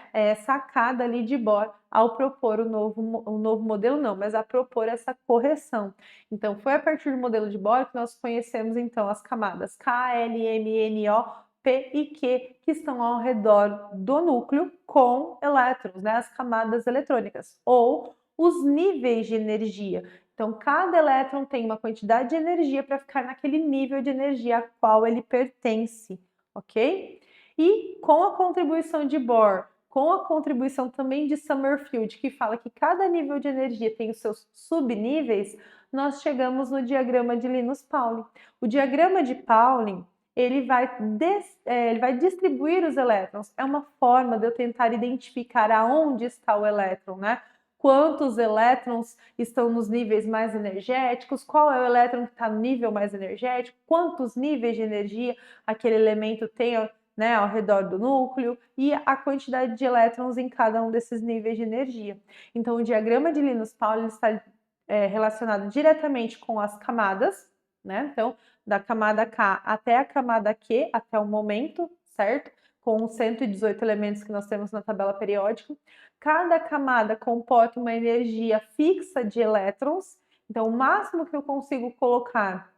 sacada ali de Bohr ao propor o novo modelo, não, mas a propor essa correção. Então, foi a partir do modelo de Bohr que nós conhecemos, então, as camadas K, L, M, N, O, P e Q, que estão ao redor do núcleo com elétrons, né, as camadas eletrônicas, ou os níveis de energia. Então, cada elétron tem uma quantidade de energia para ficar naquele nível de energia a qual ele pertence, ok? E com a contribuição de Bohr, com a contribuição também de Summerfield, que fala que cada nível de energia tem os seus subníveis, nós chegamos no diagrama de Linus-Pauling. O diagrama de Pauling, ele vai distribuir os elétrons. É uma forma de eu tentar identificar aonde está o elétron, né? Quantos elétrons estão nos níveis mais energéticos, qual é o elétron que está no nível mais energético, quantos níveis de energia aquele elemento tem, né, ao redor do núcleo e a quantidade de elétrons em cada um desses níveis de energia. Então, o diagrama de Linus-Pauling está relacionado diretamente com as camadas, né? Então, da camada K até a camada Q, até o momento, certo? com os 118 elementos que nós temos na tabela periódica. Cada camada comporta uma energia fixa de elétrons, então o máximo que eu consigo colocar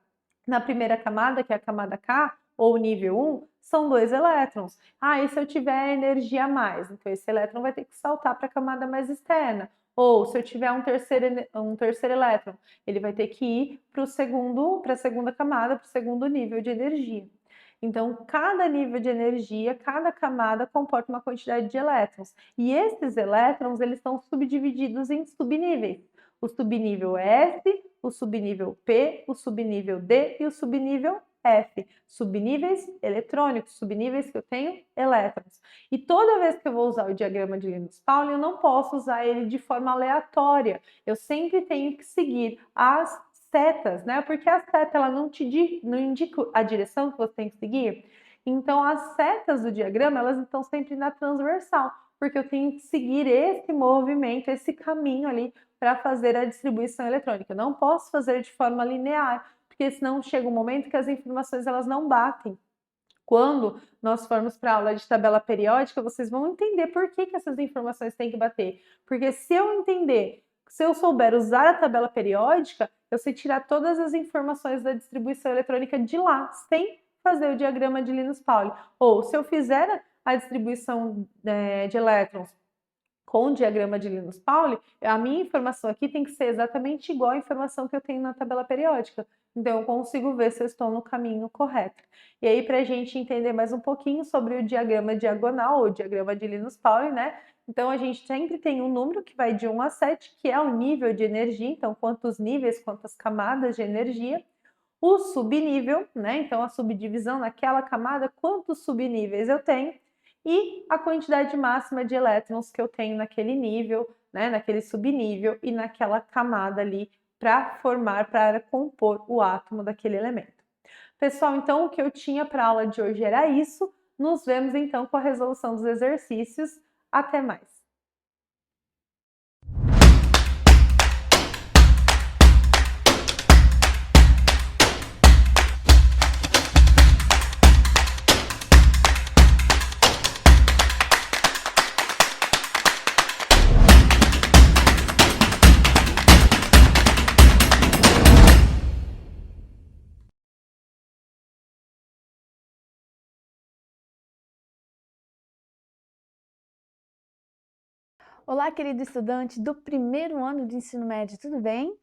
na primeira camada, que é a camada K, ou nível 1, são 2 elétrons. E se eu tiver energia a mais, então esse elétron vai ter que saltar para a camada mais externa. Ou se eu tiver um terceiro elétron, ele vai ter que ir para a segunda camada, para o segundo nível de energia. Então, cada nível de energia, cada camada comporta uma quantidade de elétrons. E esses elétrons, eles são subdivididos em subníveis. O subnível S, o subnível P, o subnível D e o subnível F. Subníveis eletrônicos, subníveis que eu tenho elétrons. E toda vez que eu vou usar o diagrama de Linus-Pauling, eu não posso usar ele de forma aleatória. Eu sempre tenho que seguir as setas, né? Porque a seta ela não indica a direção que você tem que seguir. Então, as setas do diagrama, elas estão sempre na transversal, porque eu tenho que seguir esse movimento, esse caminho ali para fazer a distribuição eletrônica. Eu não posso fazer de forma linear, porque senão chega um momento que as informações elas não batem. Quando nós formos para a aula de tabela periódica, vocês vão entender por que essas informações têm que bater. Porque se eu souber usar a tabela periódica, eu sei tirar todas as informações da distribuição eletrônica de lá, sem fazer o diagrama de Linus-Pauling. Ou se eu fizer a distribuição de elétrons com o diagrama de Linus-Pauling, a minha informação aqui tem que ser exatamente igual à informação que eu tenho na tabela periódica. Então, eu consigo ver se eu estou no caminho correto. E aí, para a gente entender mais um pouquinho sobre o diagrama diagonal, ou diagrama de Linus-Pauling, né? Então, a gente sempre tem um número que vai de 1 a 7, que é o nível de energia. Então, quantos níveis, quantas camadas de energia. O subnível, né? Então, a subdivisão naquela camada, quantos subníveis eu tenho. E a quantidade máxima de elétrons que eu tenho naquele nível, né, naquele subnível e naquela camada ali para compor o átomo daquele elemento. Pessoal, então o que eu tinha para a aula de hoje era isso. Nos vemos então com a resolução dos exercícios. Até mais! Olá, querido estudante do primeiro ano de ensino médio, tudo bem?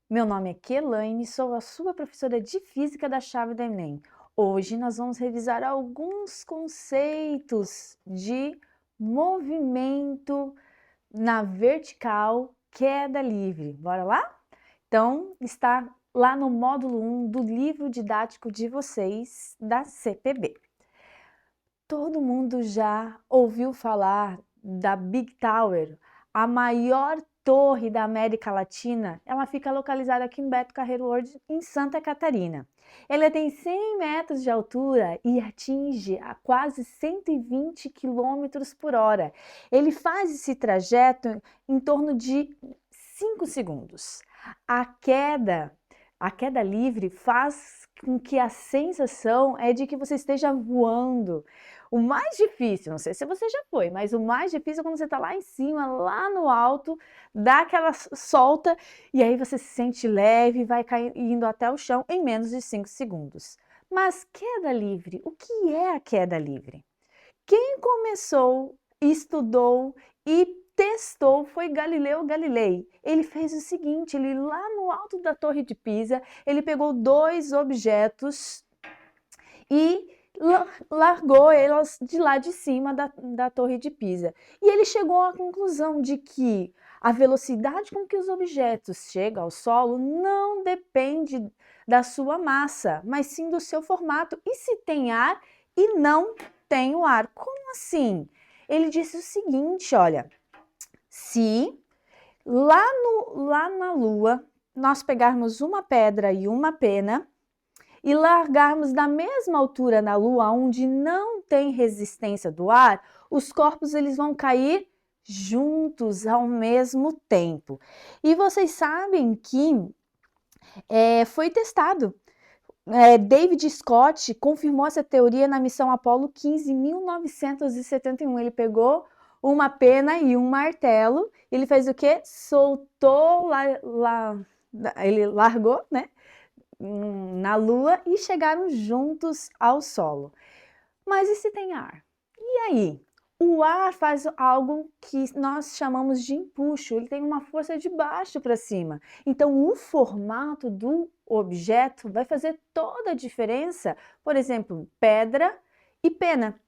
Meu nome é Kelaine, sou a sua professora de Física da Chave do Enem. Hoje nós vamos revisar alguns conceitos de movimento na vertical, queda livre. Bora lá? Então, está lá no módulo 1 do livro didático de vocês da CPB. Todo mundo já ouviu falar da Big Tower, a maior torre da América Latina. Ela fica localizada aqui em Beto Carreiro World, em Santa Catarina. Ela tem 100 metros de altura e atinge a quase 120 km por hora. Ele faz esse trajeto em torno de 5 segundos. A queda livre faz com que a sensação é de que você esteja voando. O mais difícil, não sei se você já foi, mas o mais difícil é quando você está lá em cima, lá no alto, dá aquela solta e aí você se sente leve e vai indo até o chão em menos de 5 segundos. Mas queda livre, o que é a queda livre? Quem começou, estudou e testou foi Galileu Galilei. Ele fez o seguinte, ele lá no alto da Torre de Pisa, ele pegou 2 objetos e largou elas de lá de cima da Torre de Pisa. E ele chegou à conclusão de que a velocidade com que os objetos chegam ao solo não depende da sua massa, mas sim do seu formato. E se tem ar e não tem o ar? Como assim? Ele disse o seguinte, olha, se lá na Lua nós pegarmos uma pedra e uma pena e largarmos da mesma altura na Lua, onde não tem resistência do ar, os corpos eles vão cair juntos ao mesmo tempo. E vocês sabem que foi testado. David Scott confirmou essa teoria na missão Apollo 15 em 1971. Ele pegou uma pena e um martelo, ele fez o quê? Soltou ele largou, né, na Lua e chegaram juntos ao solo. Mas e se tem ar? E aí? O ar faz algo que nós chamamos de empuxo, ele tem uma força de baixo para cima. Então, o formato do objeto vai fazer toda a diferença. Por exemplo, pedra e pena.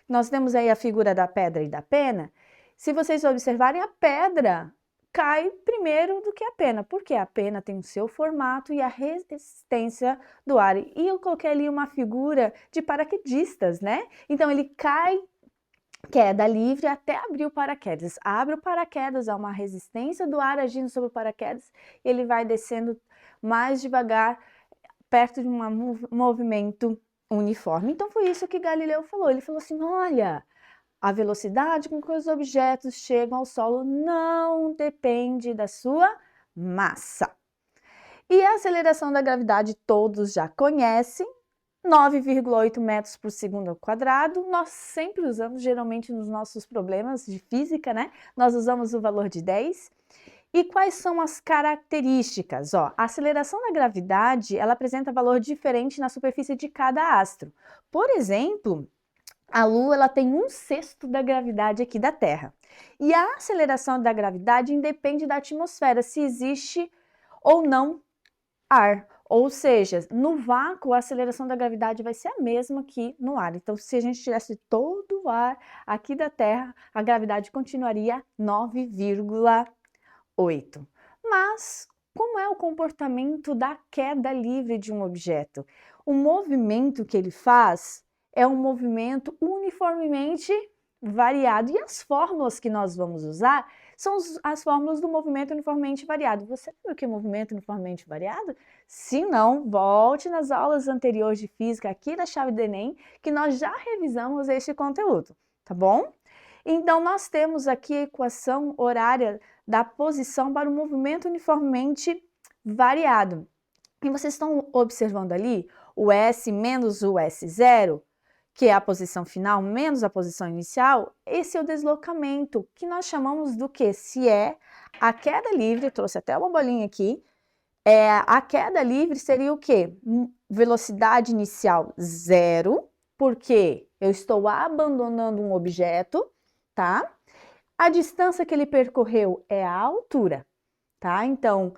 Nós temos aí a figura da pedra e da pena. Se vocês observarem, a pedra cai primeiro do que a pena, porque a pena tem o seu formato e a resistência do ar. E eu coloquei ali uma figura de paraquedistas, né? Então, ele cai queda livre até abrir o paraquedas. Abre o paraquedas, há uma resistência do ar agindo sobre o paraquedas, ele vai descendo mais devagar, perto de um movimento uniforme. Então foi isso que Galileu falou. Ele falou assim: olha, a velocidade com que os objetos chegam ao solo não depende da sua massa. E a aceleração da gravidade todos já conhecem. 9,8 metros por segundo ao quadrado, nós sempre usamos, geralmente nos nossos problemas de física, né? Nós usamos o valor de 10. E quais são as características? Ó, a aceleração da gravidade, ela apresenta valor diferente na superfície de cada astro. Por exemplo, a Lua, ela tem 1/6 da gravidade aqui da Terra. E a aceleração da gravidade independe da atmosfera, se existe ou não ar. Ou seja, no vácuo, a aceleração da gravidade vai ser a mesma que no ar. Então, se a gente tirasse todo o ar aqui da Terra, a gravidade continuaria 9,8. Mas, como é o comportamento da queda livre de um objeto? O movimento que ele faz é um movimento uniformemente variado. E as fórmulas que nós vamos usar são as fórmulas do movimento uniformemente variado. Você sabe o que é movimento uniformemente variado? Se não, volte nas aulas anteriores de física aqui da Chave do Enem, que nós já revisamos este conteúdo, tá bom? Então, nós temos aqui a equação horária da posição para o movimento uniformemente variado. E vocês estão observando ali o S menos o S0, que é a posição final menos a posição inicial. Esse é o deslocamento, que nós chamamos do quê? Se é a queda livre, trouxe até uma bolinha aqui, a queda livre seria o quê? Velocidade inicial 0, porque eu estou abandonando um objeto, tá? A distância que ele percorreu é a altura, tá? Então,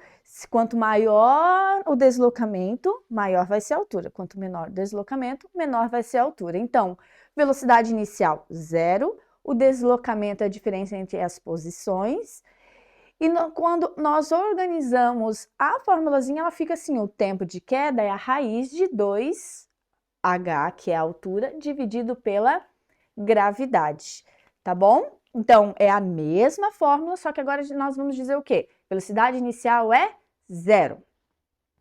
quanto maior o deslocamento, maior vai ser a altura. Quanto menor o deslocamento, menor vai ser a altura. Então, velocidade inicial 0, o deslocamento é a diferença entre as posições. E quando nós organizamos a formulazinha, ela fica assim: o tempo de queda é a raiz de 2h, que é a altura, dividido pela gravidade, tá bom? Então, é a mesma fórmula, só que agora nós vamos dizer o quê? Velocidade inicial é 0,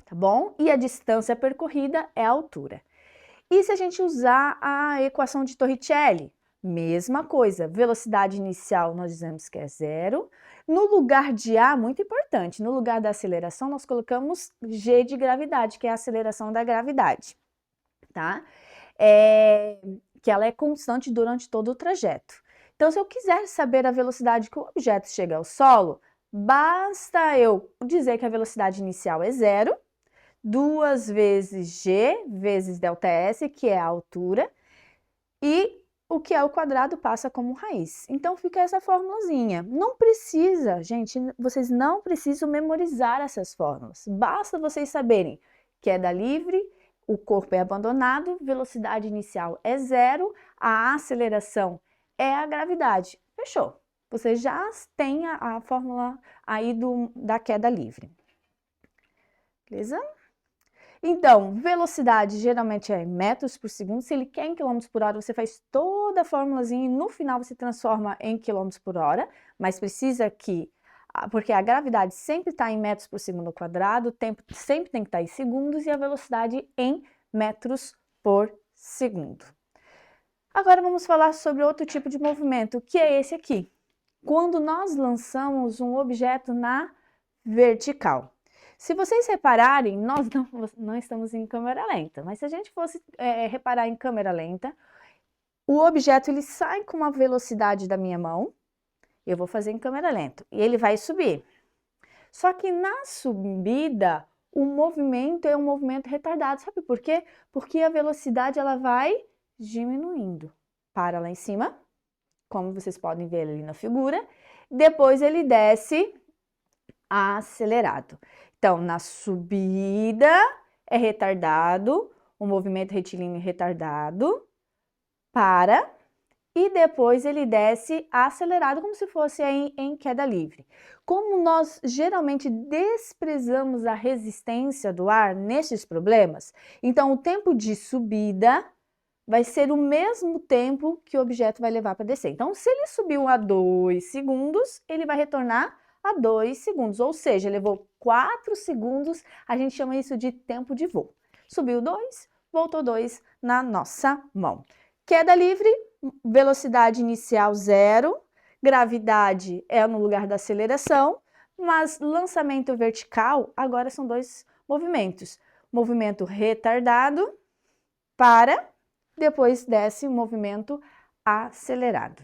tá bom? E a distância percorrida é a altura. E se a gente usar a equação de Torricelli? Mesma coisa, velocidade inicial nós dizemos que é 0. No lugar de A, muito importante, no lugar da aceleração nós colocamos G de gravidade, que é a aceleração da gravidade, tá? Que ela é constante durante todo o trajeto. Então, se eu quiser saber a velocidade que o objeto chega ao solo, basta eu dizer que a velocidade inicial é 0, 2 vezes G vezes ΔS, que é a altura, e o que é o quadrado passa como raiz. Então, fica essa formulazinha. Não precisa, gente, vocês não precisam memorizar essas fórmulas. Basta vocês saberem queda livre, o corpo é abandonado, velocidade inicial é 0, a aceleração é a gravidade. Fechou. Você já tem a fórmula aí da queda livre. Beleza? Então, velocidade geralmente é metros por segundo. Se ele quer em quilômetros por hora, você faz toda a formulazinha e no final você transforma em quilômetros por hora. Mas precisa que, porque a gravidade sempre está em metros por segundo ao quadrado, o tempo sempre tem que estar em segundos e a velocidade em metros por segundo. Agora vamos falar sobre outro tipo de movimento, que é esse aqui. Quando nós lançamos um objeto na vertical. Se vocês repararem, nós não estamos em câmera lenta, mas se a gente fosse reparar em câmera lenta, o objeto ele sai com uma velocidade da minha mão, eu vou fazer em câmera lenta, e ele vai subir. Só que na subida, o movimento é um movimento retardado. Sabe por quê? Porque a velocidade ela vai diminuindo. Para lá em cima, como vocês podem ver ali na figura. Depois ele desce acelerado. Então, na subida é retardado, o movimento retilíneo retardado, para, e depois ele desce acelerado, como se fosse em queda livre. Como nós geralmente desprezamos a resistência do ar nesses problemas, então o tempo de subida vai ser o mesmo tempo que o objeto vai levar para descer. Então, se ele subiu a 2 segundos, ele vai retornar a 2 segundos, ou seja, levou 4 segundos, a gente chama isso de tempo de voo. Subiu 2, voltou 2 na nossa mão. Queda livre, velocidade inicial 0, gravidade é no lugar da aceleração, mas lançamento vertical, agora são 2 movimentos. Movimento retardado, para, depois desce o movimento acelerado.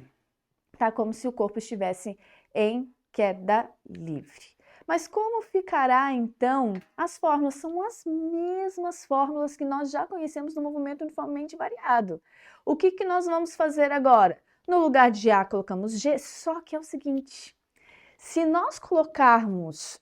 Tá como se o corpo estivesse em queda livre. Mas como ficará, então, as fórmulas? São as mesmas fórmulas que nós já conhecemos do movimento uniformemente variado. O que nós vamos fazer agora? No lugar de A, colocamos G, só que é o seguinte, se nós colocarmos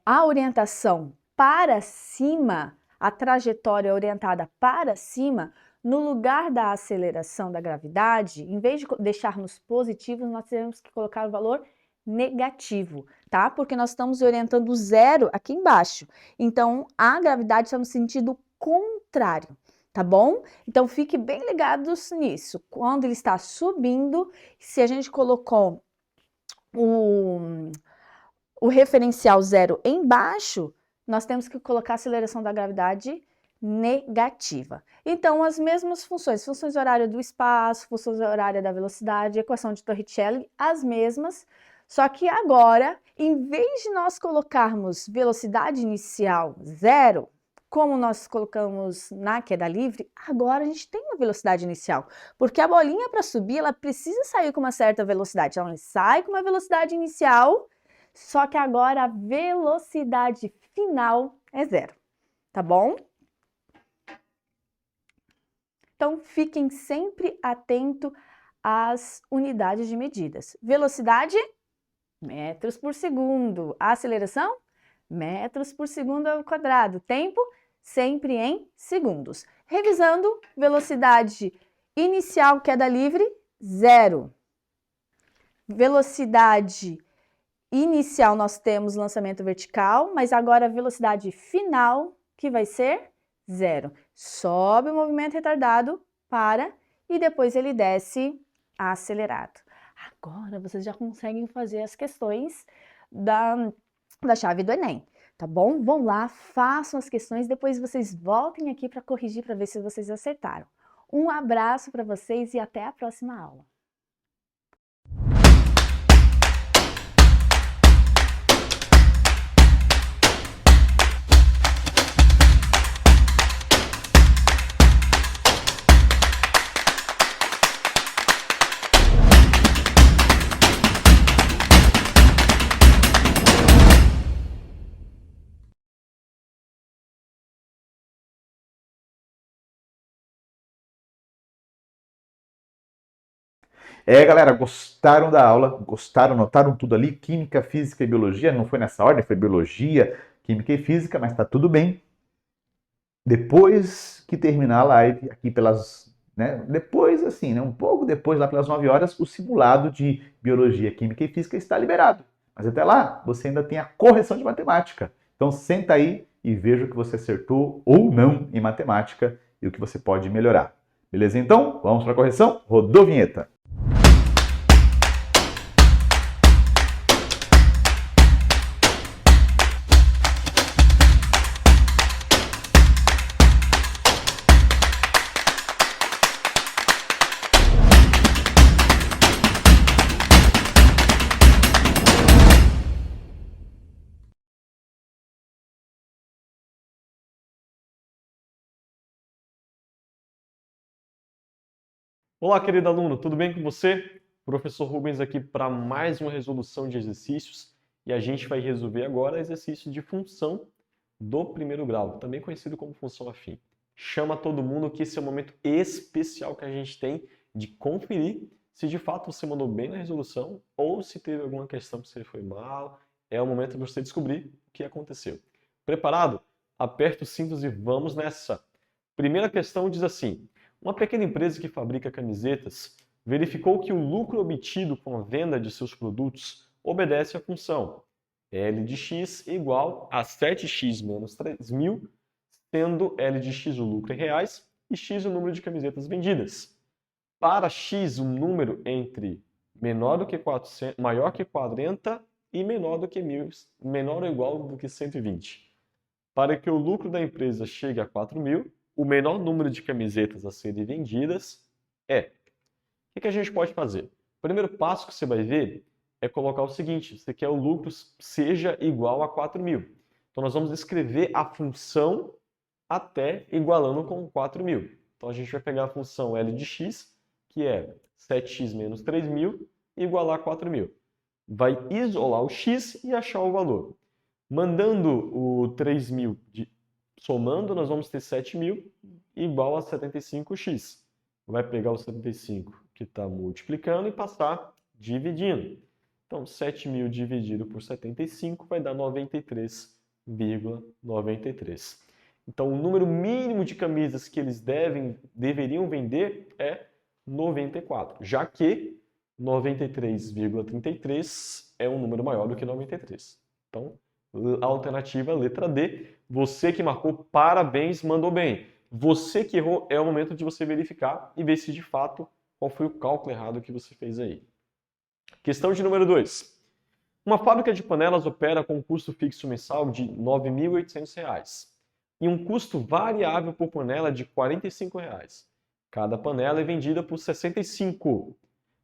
a orientação para cima, a trajetória orientada para cima, no lugar da aceleração da gravidade, em vez de deixarmos positivos, nós temos que colocar o valor negativo, tá? Porque nós estamos orientando o 0 aqui embaixo. Então, a gravidade está no sentido contrário, tá bom? Então, fique bem ligados nisso. Quando ele está subindo, se a gente colocou o referencial 0 embaixo, nós temos que colocar a aceleração da gravidade negativa. Então, as mesmas funções horária do espaço, funções horária da velocidade, equação de Torricelli, as mesmas, só que agora, em vez de nós colocarmos velocidade inicial 0, como nós colocamos na queda livre, agora a gente tem uma velocidade inicial, porque a bolinha para subir, ela precisa sair com uma certa velocidade, ela sai com uma velocidade inicial, só que agora a velocidade final é 0, tá bom? Então, fiquem sempre atentos às unidades de medidas. Velocidade, metros por segundo. Aceleração, metros por segundo ao quadrado. Tempo, sempre em segundos. Revisando, velocidade inicial, queda livre, 0. Velocidade inicial, nós temos lançamento vertical, mas agora a velocidade final, que vai ser 0. Sobe o movimento retardado, para, e depois ele desce acelerado. Agora vocês já conseguem fazer as questões da chave do Enem, tá bom? Vão lá, façam as questões, depois vocês voltem aqui para corrigir, para ver se vocês acertaram. Um abraço para vocês e até a próxima aula. Galera, gostaram da aula? Gostaram? Notaram tudo ali? Química, física e biologia? Não foi nessa ordem, foi biologia, química e física, mas tá tudo bem. Depois que terminar a live, aqui pelas... depois, assim, um pouco depois, lá pelas 9 horas, o simulado de biologia, química e física está liberado. Mas até lá, você ainda tem a correção de matemática. Então, senta aí e veja o que você acertou ou não em matemática e o que você pode melhorar. Beleza? Então, vamos para a correção? Rodou a vinheta. Olá, querido aluno, tudo bem com você? Professor Rubens aqui para mais uma resolução de exercícios e a gente vai resolver agora exercício de função do primeiro grau, também conhecido como função afim. Chama todo mundo que esse é o momento especial que a gente tem de conferir se de fato você mandou bem na resolução ou se teve alguma questão que você foi mal. É o momento de você descobrir o que aconteceu. Preparado? Aperta os cintos e vamos nessa! Primeira questão diz assim: uma pequena empresa que fabrica camisetas verificou que o lucro obtido com a venda de seus produtos obedece à função L de x igual a 7x menos 3.000, sendo L de x o lucro em reais e x o número de camisetas vendidas. Para x, um número entre menor do que 400, maior que 40 e menor do que 1.000, menor ou igual do que 120. Para que o lucro da empresa chegue a 4.000, o menor número de camisetas a serem vendidas é. O que a gente pode fazer? O primeiro passo que você vai ver é colocar o seguinte: você quer o lucro seja igual a 4.000. Então nós vamos escrever a função até igualando com 4.000. Então a gente vai pegar a função L de x, que é 7x menos 3.000, e igualar a 4.000. Vai isolar o x e achar o valor. Mandando o 3.000 somando, nós vamos ter 7.000 igual a 75x. Vai pegar o 75 que está multiplicando e passar dividindo. Então, 7.000 dividido por 75 vai dar 93,93. Então, o número mínimo de camisas que eles deveriam vender é 94, já que 93,33 é um número maior do que 93. Então, a alternativa letra D. Você que marcou, parabéns, mandou bem. Você que errou, é o momento de você verificar e ver se de fato qual foi o cálculo errado que você fez aí. Questão de número 2. Uma fábrica de panelas opera com um custo fixo mensal de R$ 9.800 e um custo variável por panela de R$ 45. Cada panela é vendida por R$ 65.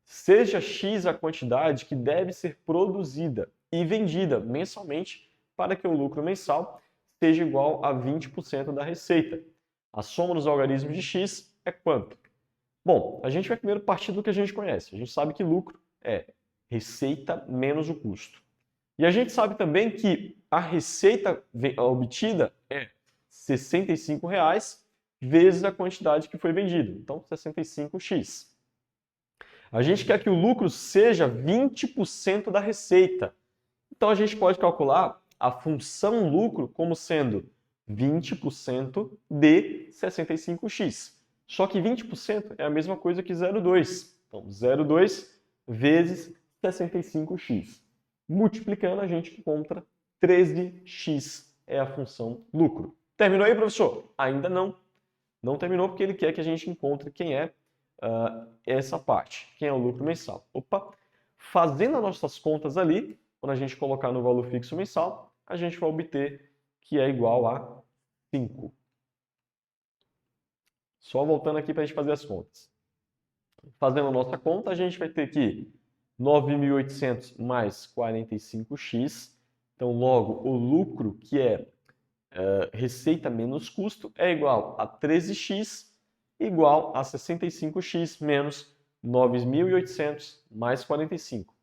Seja X a quantidade que deve ser produzida e vendida mensalmente para que o lucro mensal seja igual a 20% da receita. A soma dos algarismos de X é quanto? Bom, a gente vai primeiro partir do que a gente conhece. A gente sabe que lucro é receita menos o custo. E a gente sabe também que a receita obtida é R$ 65 vezes a quantidade que foi vendida. Então, 65x. A gente quer que o lucro seja 20% da receita. Então, a gente pode calcular a função lucro como sendo 20% de 65x. Só que 20% é a mesma coisa que 0,2. Então, 0,2 vezes 65x. Multiplicando, a gente encontra 13x é a função lucro. Terminou aí, professor? Ainda não. Não terminou porque ele quer que a gente encontre quem é essa parte. Quem é o lucro mensal. Opa! Fazendo as nossas contas ali, quando a gente colocar no valor fixo mensal, a gente vai obter que é igual a 5. Só voltando aqui para a gente fazer as contas. Fazendo a nossa conta, a gente vai ter que 9.800 mais 45x. Então, logo, o lucro, que é receita menos custo, é igual a 13x, igual a 65x menos 9.800 mais 45.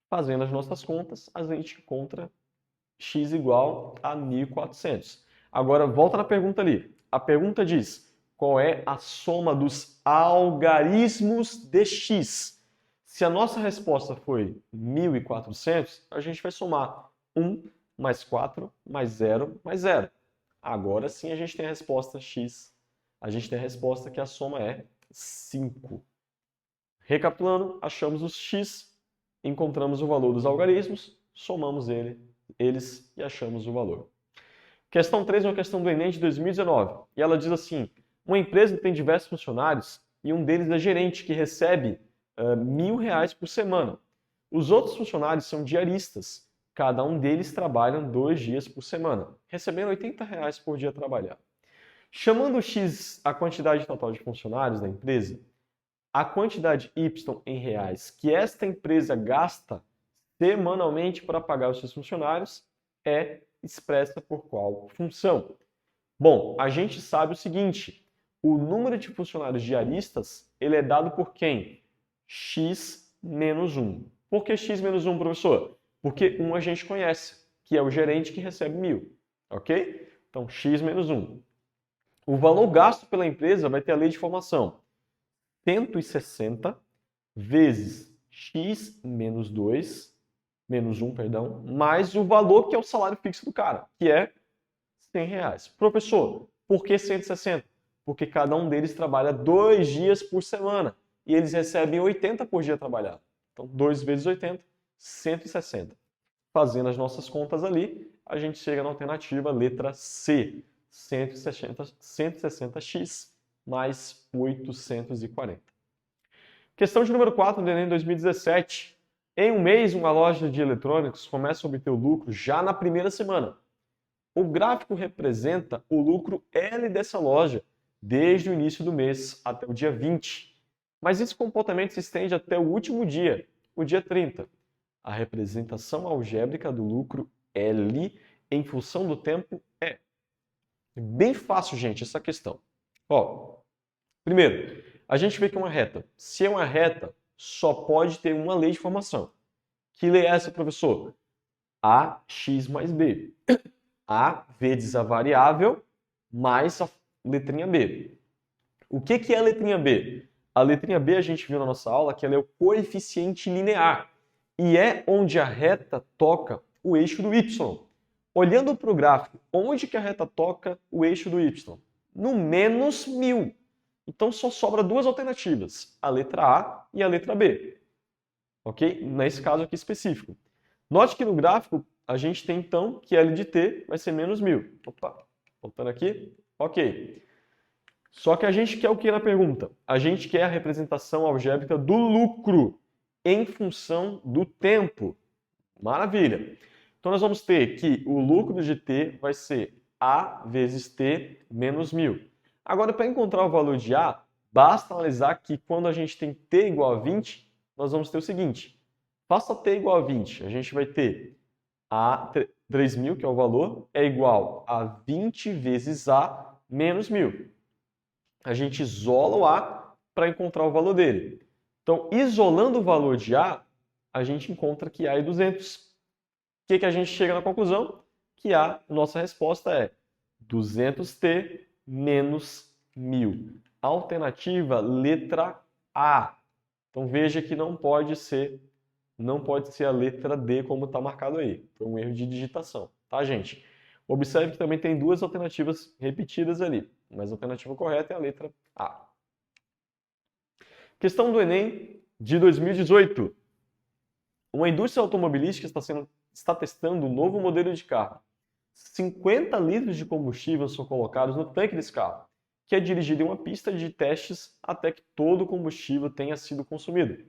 Fazendo as nossas contas, a gente encontra x igual a 1.400. Agora, volta na pergunta ali. A pergunta diz: qual é a soma dos algarismos de x? Se a nossa resposta foi 1.400, a gente vai somar 1 mais 4 mais 0 mais 0. Agora sim a gente tem a resposta x. A gente tem a resposta que a soma é 5. Recapitulando, achamos os x, encontramos o valor dos algarismos, somamos eles e achamos o valor. Questão 3 é uma questão do Enem de 2019. E ela diz assim: uma empresa tem diversos funcionários e um deles é gerente, que recebe R$1.000 por semana. Os outros funcionários são diaristas. Cada um deles trabalha 2 dias por semana, recebendo R$80 por dia trabalhar. Chamando x a quantidade total de funcionários da empresa, a quantidade y em reais que esta empresa gasta semanalmente para pagar os seus funcionários é expressa por qual função? Bom, a gente sabe o seguinte: o número de funcionários diaristas, ele é dado por quem? X menos 1. Por que X menos 1, professor? Porque 1 a gente conhece, que é o gerente que recebe 1.000, ok? Então, X menos 1. O valor gasto pela empresa vai ter a lei de formação. 160 vezes X menos 2, menos 1, perdão, mais o valor que é o salário fixo do cara, que é R$100. Professor, por que 160? Porque cada um deles trabalha 2 dias por semana e eles recebem 80 por dia trabalhado. Então, 2 vezes 80, 160. Fazendo as nossas contas ali, a gente chega na alternativa letra C, 160x mais 840. Questão de número 4 do Enem 2017. Em um mês, uma loja de eletrônicos começa a obter o lucro já na primeira semana. O gráfico representa o lucro L dessa loja desde o início do mês até o dia 20. Mas esse comportamento se estende até o último dia, o dia 30. A representação algébrica do lucro L em função do tempo é bem fácil, gente, essa questão. Ó, primeiro, a gente vê que é uma reta. Se é uma reta, só pode ter uma lei de formação. Que lei é essa, professor? AX mais B. A vezes a variável mais a letrinha B. O que é a letrinha B? A letrinha B, a gente viu na nossa aula que ela é o coeficiente linear e é onde a reta toca o eixo do Y. Olhando para o gráfico, onde que a reta toca o eixo do Y? No menos 1.000. Então só sobra duas alternativas, a letra A e a letra B. Ok? Nesse caso aqui específico. Note que no gráfico a gente tem então que L de T vai ser menos 1.000. Opa, voltando aqui. Ok. Só que a gente quer o que na pergunta? A gente quer a representação algébrica do lucro em função do tempo. Maravilha. Então nós vamos ter que o lucro de T vai ser A vezes T menos 1.000. Agora, para encontrar o valor de A, basta analisar que quando a gente tem T igual a 20, nós vamos ter o seguinte. Faça T igual a 20, a gente vai ter A 3.000, que é o valor, é igual a 20 vezes A menos 1.000. A gente isola o A para encontrar o valor dele. Então, isolando o valor de A, a gente encontra que A é 200. O que a gente chega na conclusão? Que a nossa resposta é 200T menos 1.000. Alternativa, letra A. Então, veja que não pode ser a letra D como está marcado aí. Foi um erro de digitação, tá, gente? Observe que também tem duas alternativas repetidas ali, mas a alternativa correta é a letra A. Questão do Enem de 2018. Uma indústria automobilística está testando um novo modelo de carro. 50 litros de combustível são colocados no tanque desse carro, que é dirigido em uma pista de testes até que todo o combustível tenha sido consumido.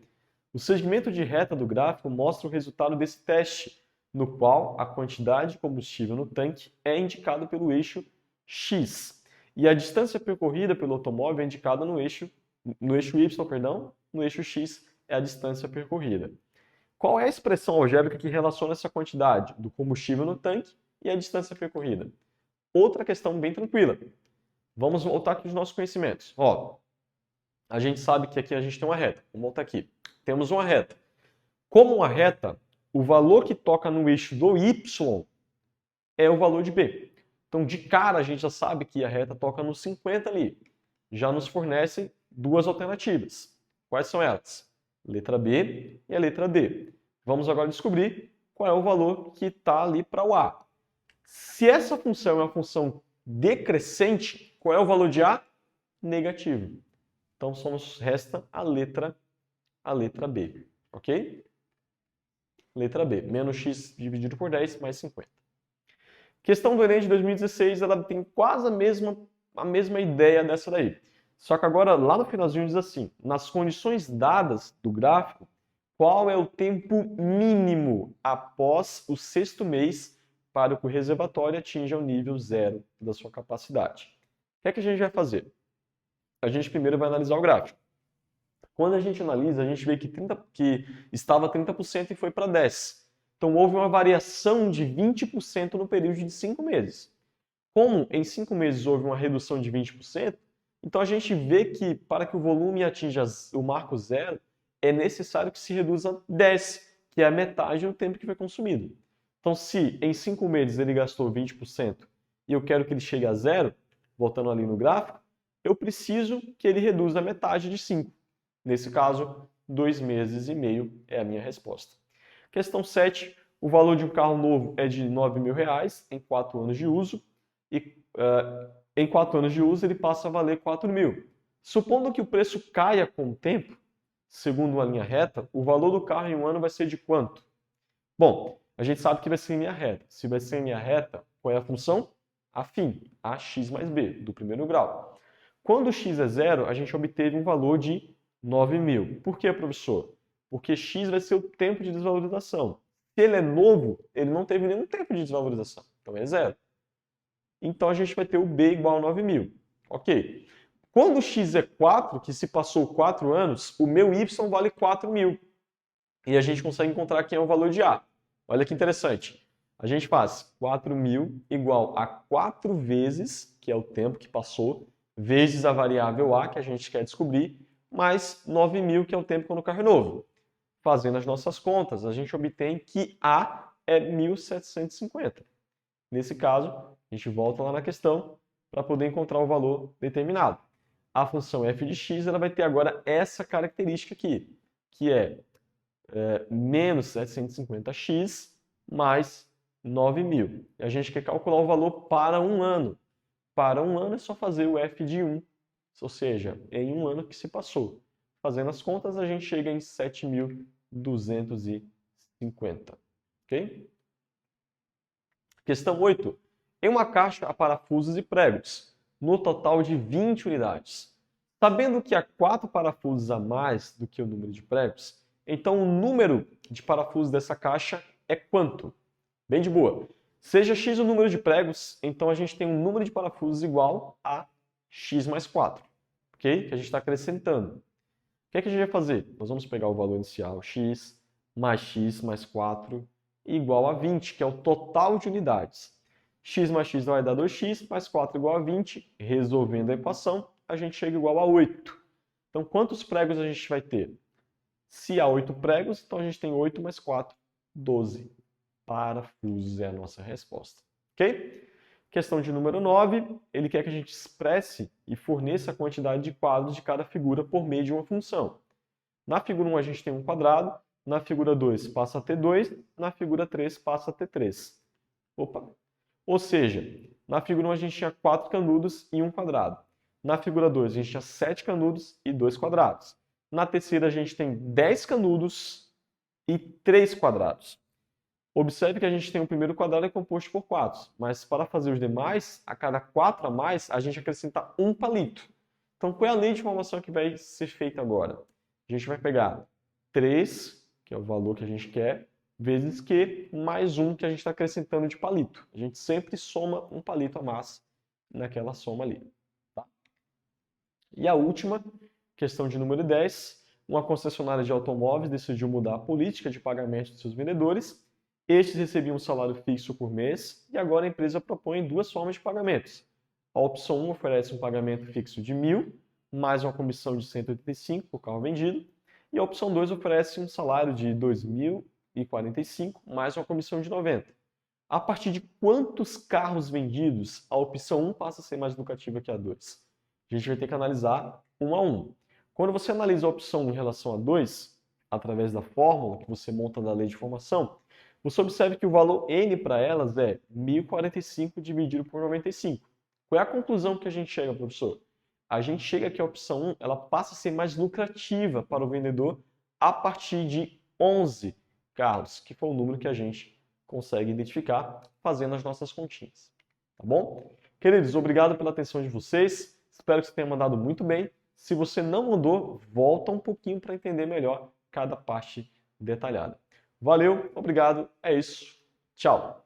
O segmento de reta do gráfico mostra o resultado desse teste, no qual a quantidade de combustível no tanque é indicada pelo eixo X e a distância percorrida pelo automóvel é indicada no eixo Y, no eixo X é a distância percorrida. Qual é a expressão algébrica que relaciona essa quantidade do combustível no tanque e a distância percorrida? Outra questão bem tranquila. Vamos voltar aqui aos nossos conhecimentos. Ó, a gente sabe que aqui a gente tem uma reta. Vamos voltar aqui. Temos uma reta. Como uma reta, o valor que toca no eixo do Y é o valor de B. Então, de cara, a gente já sabe que a reta toca no 50 ali. Já nos fornece duas alternativas. Quais são elas? Letra B e a letra D. Vamos agora descobrir qual é o valor que está ali para o A. Se essa função é uma função decrescente, qual é o valor de A? Negativo. Então, só nos resta a letra B, ok? Letra B, menos x dividido por 10 mais 50. Questão do Enem de 2016, ela tem quase a mesma ideia dessa daí. Só que agora, lá no finalzinho, diz assim, nas condições dadas do gráfico, qual é o tempo mínimo após o 6º mês para que o reservatório atinja o nível 0 da sua capacidade? O que é que a gente vai fazer? A gente primeiro vai analisar o gráfico. Quando a gente analisa, a gente vê que estava 30% e foi para 10%. Então, houve uma variação de 20% no período de 5 meses. Como em 5 meses houve uma redução de 20%, Então a gente vê que para que o volume atinja o marco zero, é necessário que se reduza 10, que é a metade do tempo que foi consumido. Então se em 5 meses ele gastou 20% e eu quero que ele chegue a zero, voltando ali no gráfico, eu preciso que ele reduza a metade de 5. Nesse caso, 2 meses e meio é a minha resposta. Questão 7. O valor de um carro novo é de R$ 9.000 em 4 anos de uso. E em 4 anos de uso ele passa a valer R$ 4.000. Supondo que o preço caia com o tempo, segundo uma linha reta, o valor do carro em um ano vai ser de quanto? Bom, a gente sabe que vai ser em linha reta. Se vai ser em linha reta, qual é a função? Afim, ax mais b, do primeiro grau. Quando x é zero, a gente obteve um valor de 9.000. Por que, professor? Porque x vai ser o tempo de desvalorização. Se ele é novo, ele não teve nenhum tempo de desvalorização. Então é zero. Então a gente vai ter o b igual a 9.000. Ok. Quando x é 4, que se passou 4 anos, o meu y vale 4.000. E a gente consegue encontrar quem é o valor de a. Olha que interessante. A gente faz 4.000 igual a 4 vezes, que é o tempo que passou, vezes a variável a, que a gente quer descobrir, mais 9.000, que é o tempo quando o carro é novo. Fazendo as nossas contas, a gente obtém que a é 1.750. Nesse caso, a gente volta lá na questão para poder encontrar o valor determinado. A função f de x ela vai ter agora essa característica aqui, que é menos 750x mais 9.000. A gente quer calcular o valor para um ano. Para um ano é só fazer o f de 1, ou seja, em um ano que se passou. Fazendo as contas, a gente chega em 7.250. Ok? Questão 8. Em uma caixa há parafusos e pregos, no total de 20 unidades. Sabendo que há 4 parafusos a mais do que o número de pregos, então o número de parafusos dessa caixa é quanto? Bem de boa. Seja x o número de pregos, então a gente tem um número de parafusos igual a x mais 4. Ok? Que a gente está acrescentando. O que é que a gente vai fazer? Nós vamos pegar o valor inicial, x mais 4, igual a 20, que é o total de unidades. X mais x vai dar 2x, mais 4 igual a 20. Resolvendo a equação, a gente chega igual a 8. Então, quantos pregos a gente vai ter? Se há 8 pregos, então a gente tem 8 mais 4, 12 parafusos é a nossa resposta. Ok? Questão de número 9, ele quer que a gente expresse e forneça a quantidade de quadros de cada figura por meio de uma função. Na figura 1 a gente tem um quadrado, na figura 2 passa a ter 2, na figura 3 passa a ter 3. Opa! Ou seja, na figura 1 a gente tinha 4 canudos e um quadrado. Na figura 2 a gente tinha 7 canudos e 2 quadrados. Na terceira a gente tem 10 canudos e 3 quadrados. Observe que a gente tem o primeiro quadrado é composto por 4, mas para fazer os demais, a cada 4 a mais, a gente acrescenta um palito. Então, qual é a lei de formação que vai ser feita agora? A gente vai pegar 3, que é o valor que a gente quer, vezes Q, mais 1 que a gente está acrescentando de palito. A gente sempre soma um palito a mais naquela soma ali. Tá? E a última, questão de número 10, uma concessionária de automóveis decidiu mudar a política de pagamento de seus vendedores. Estes recebiam um salário fixo por mês e agora a empresa propõe 2 formas de pagamentos. A opção 1 oferece um pagamento fixo de 1.000, mais uma comissão de 185 por carro vendido. E a opção 2 oferece um salário de 2.045, mais uma comissão de 90. A partir de quantos carros vendidos, a opção 1 passa a ser mais lucrativa que a 2? A gente vai ter que analisar um a um. Quando você analisa a opção 1 em relação a 2, através da fórmula que você monta da lei de formação, você observa que o valor N para elas é 1.045 dividido por 95. Qual é a conclusão que a gente chega, professor? A gente chega que a opção 1 ela passa a ser mais lucrativa para o vendedor a partir de 11 carros, que foi o número que a gente consegue identificar fazendo as nossas continhas. Tá bom? Queridos, obrigado pela atenção de vocês. Espero que você tenha mandado muito bem. Se você não mandou, volta um pouquinho para entender melhor cada parte detalhada. Valeu, obrigado, é isso. Tchau!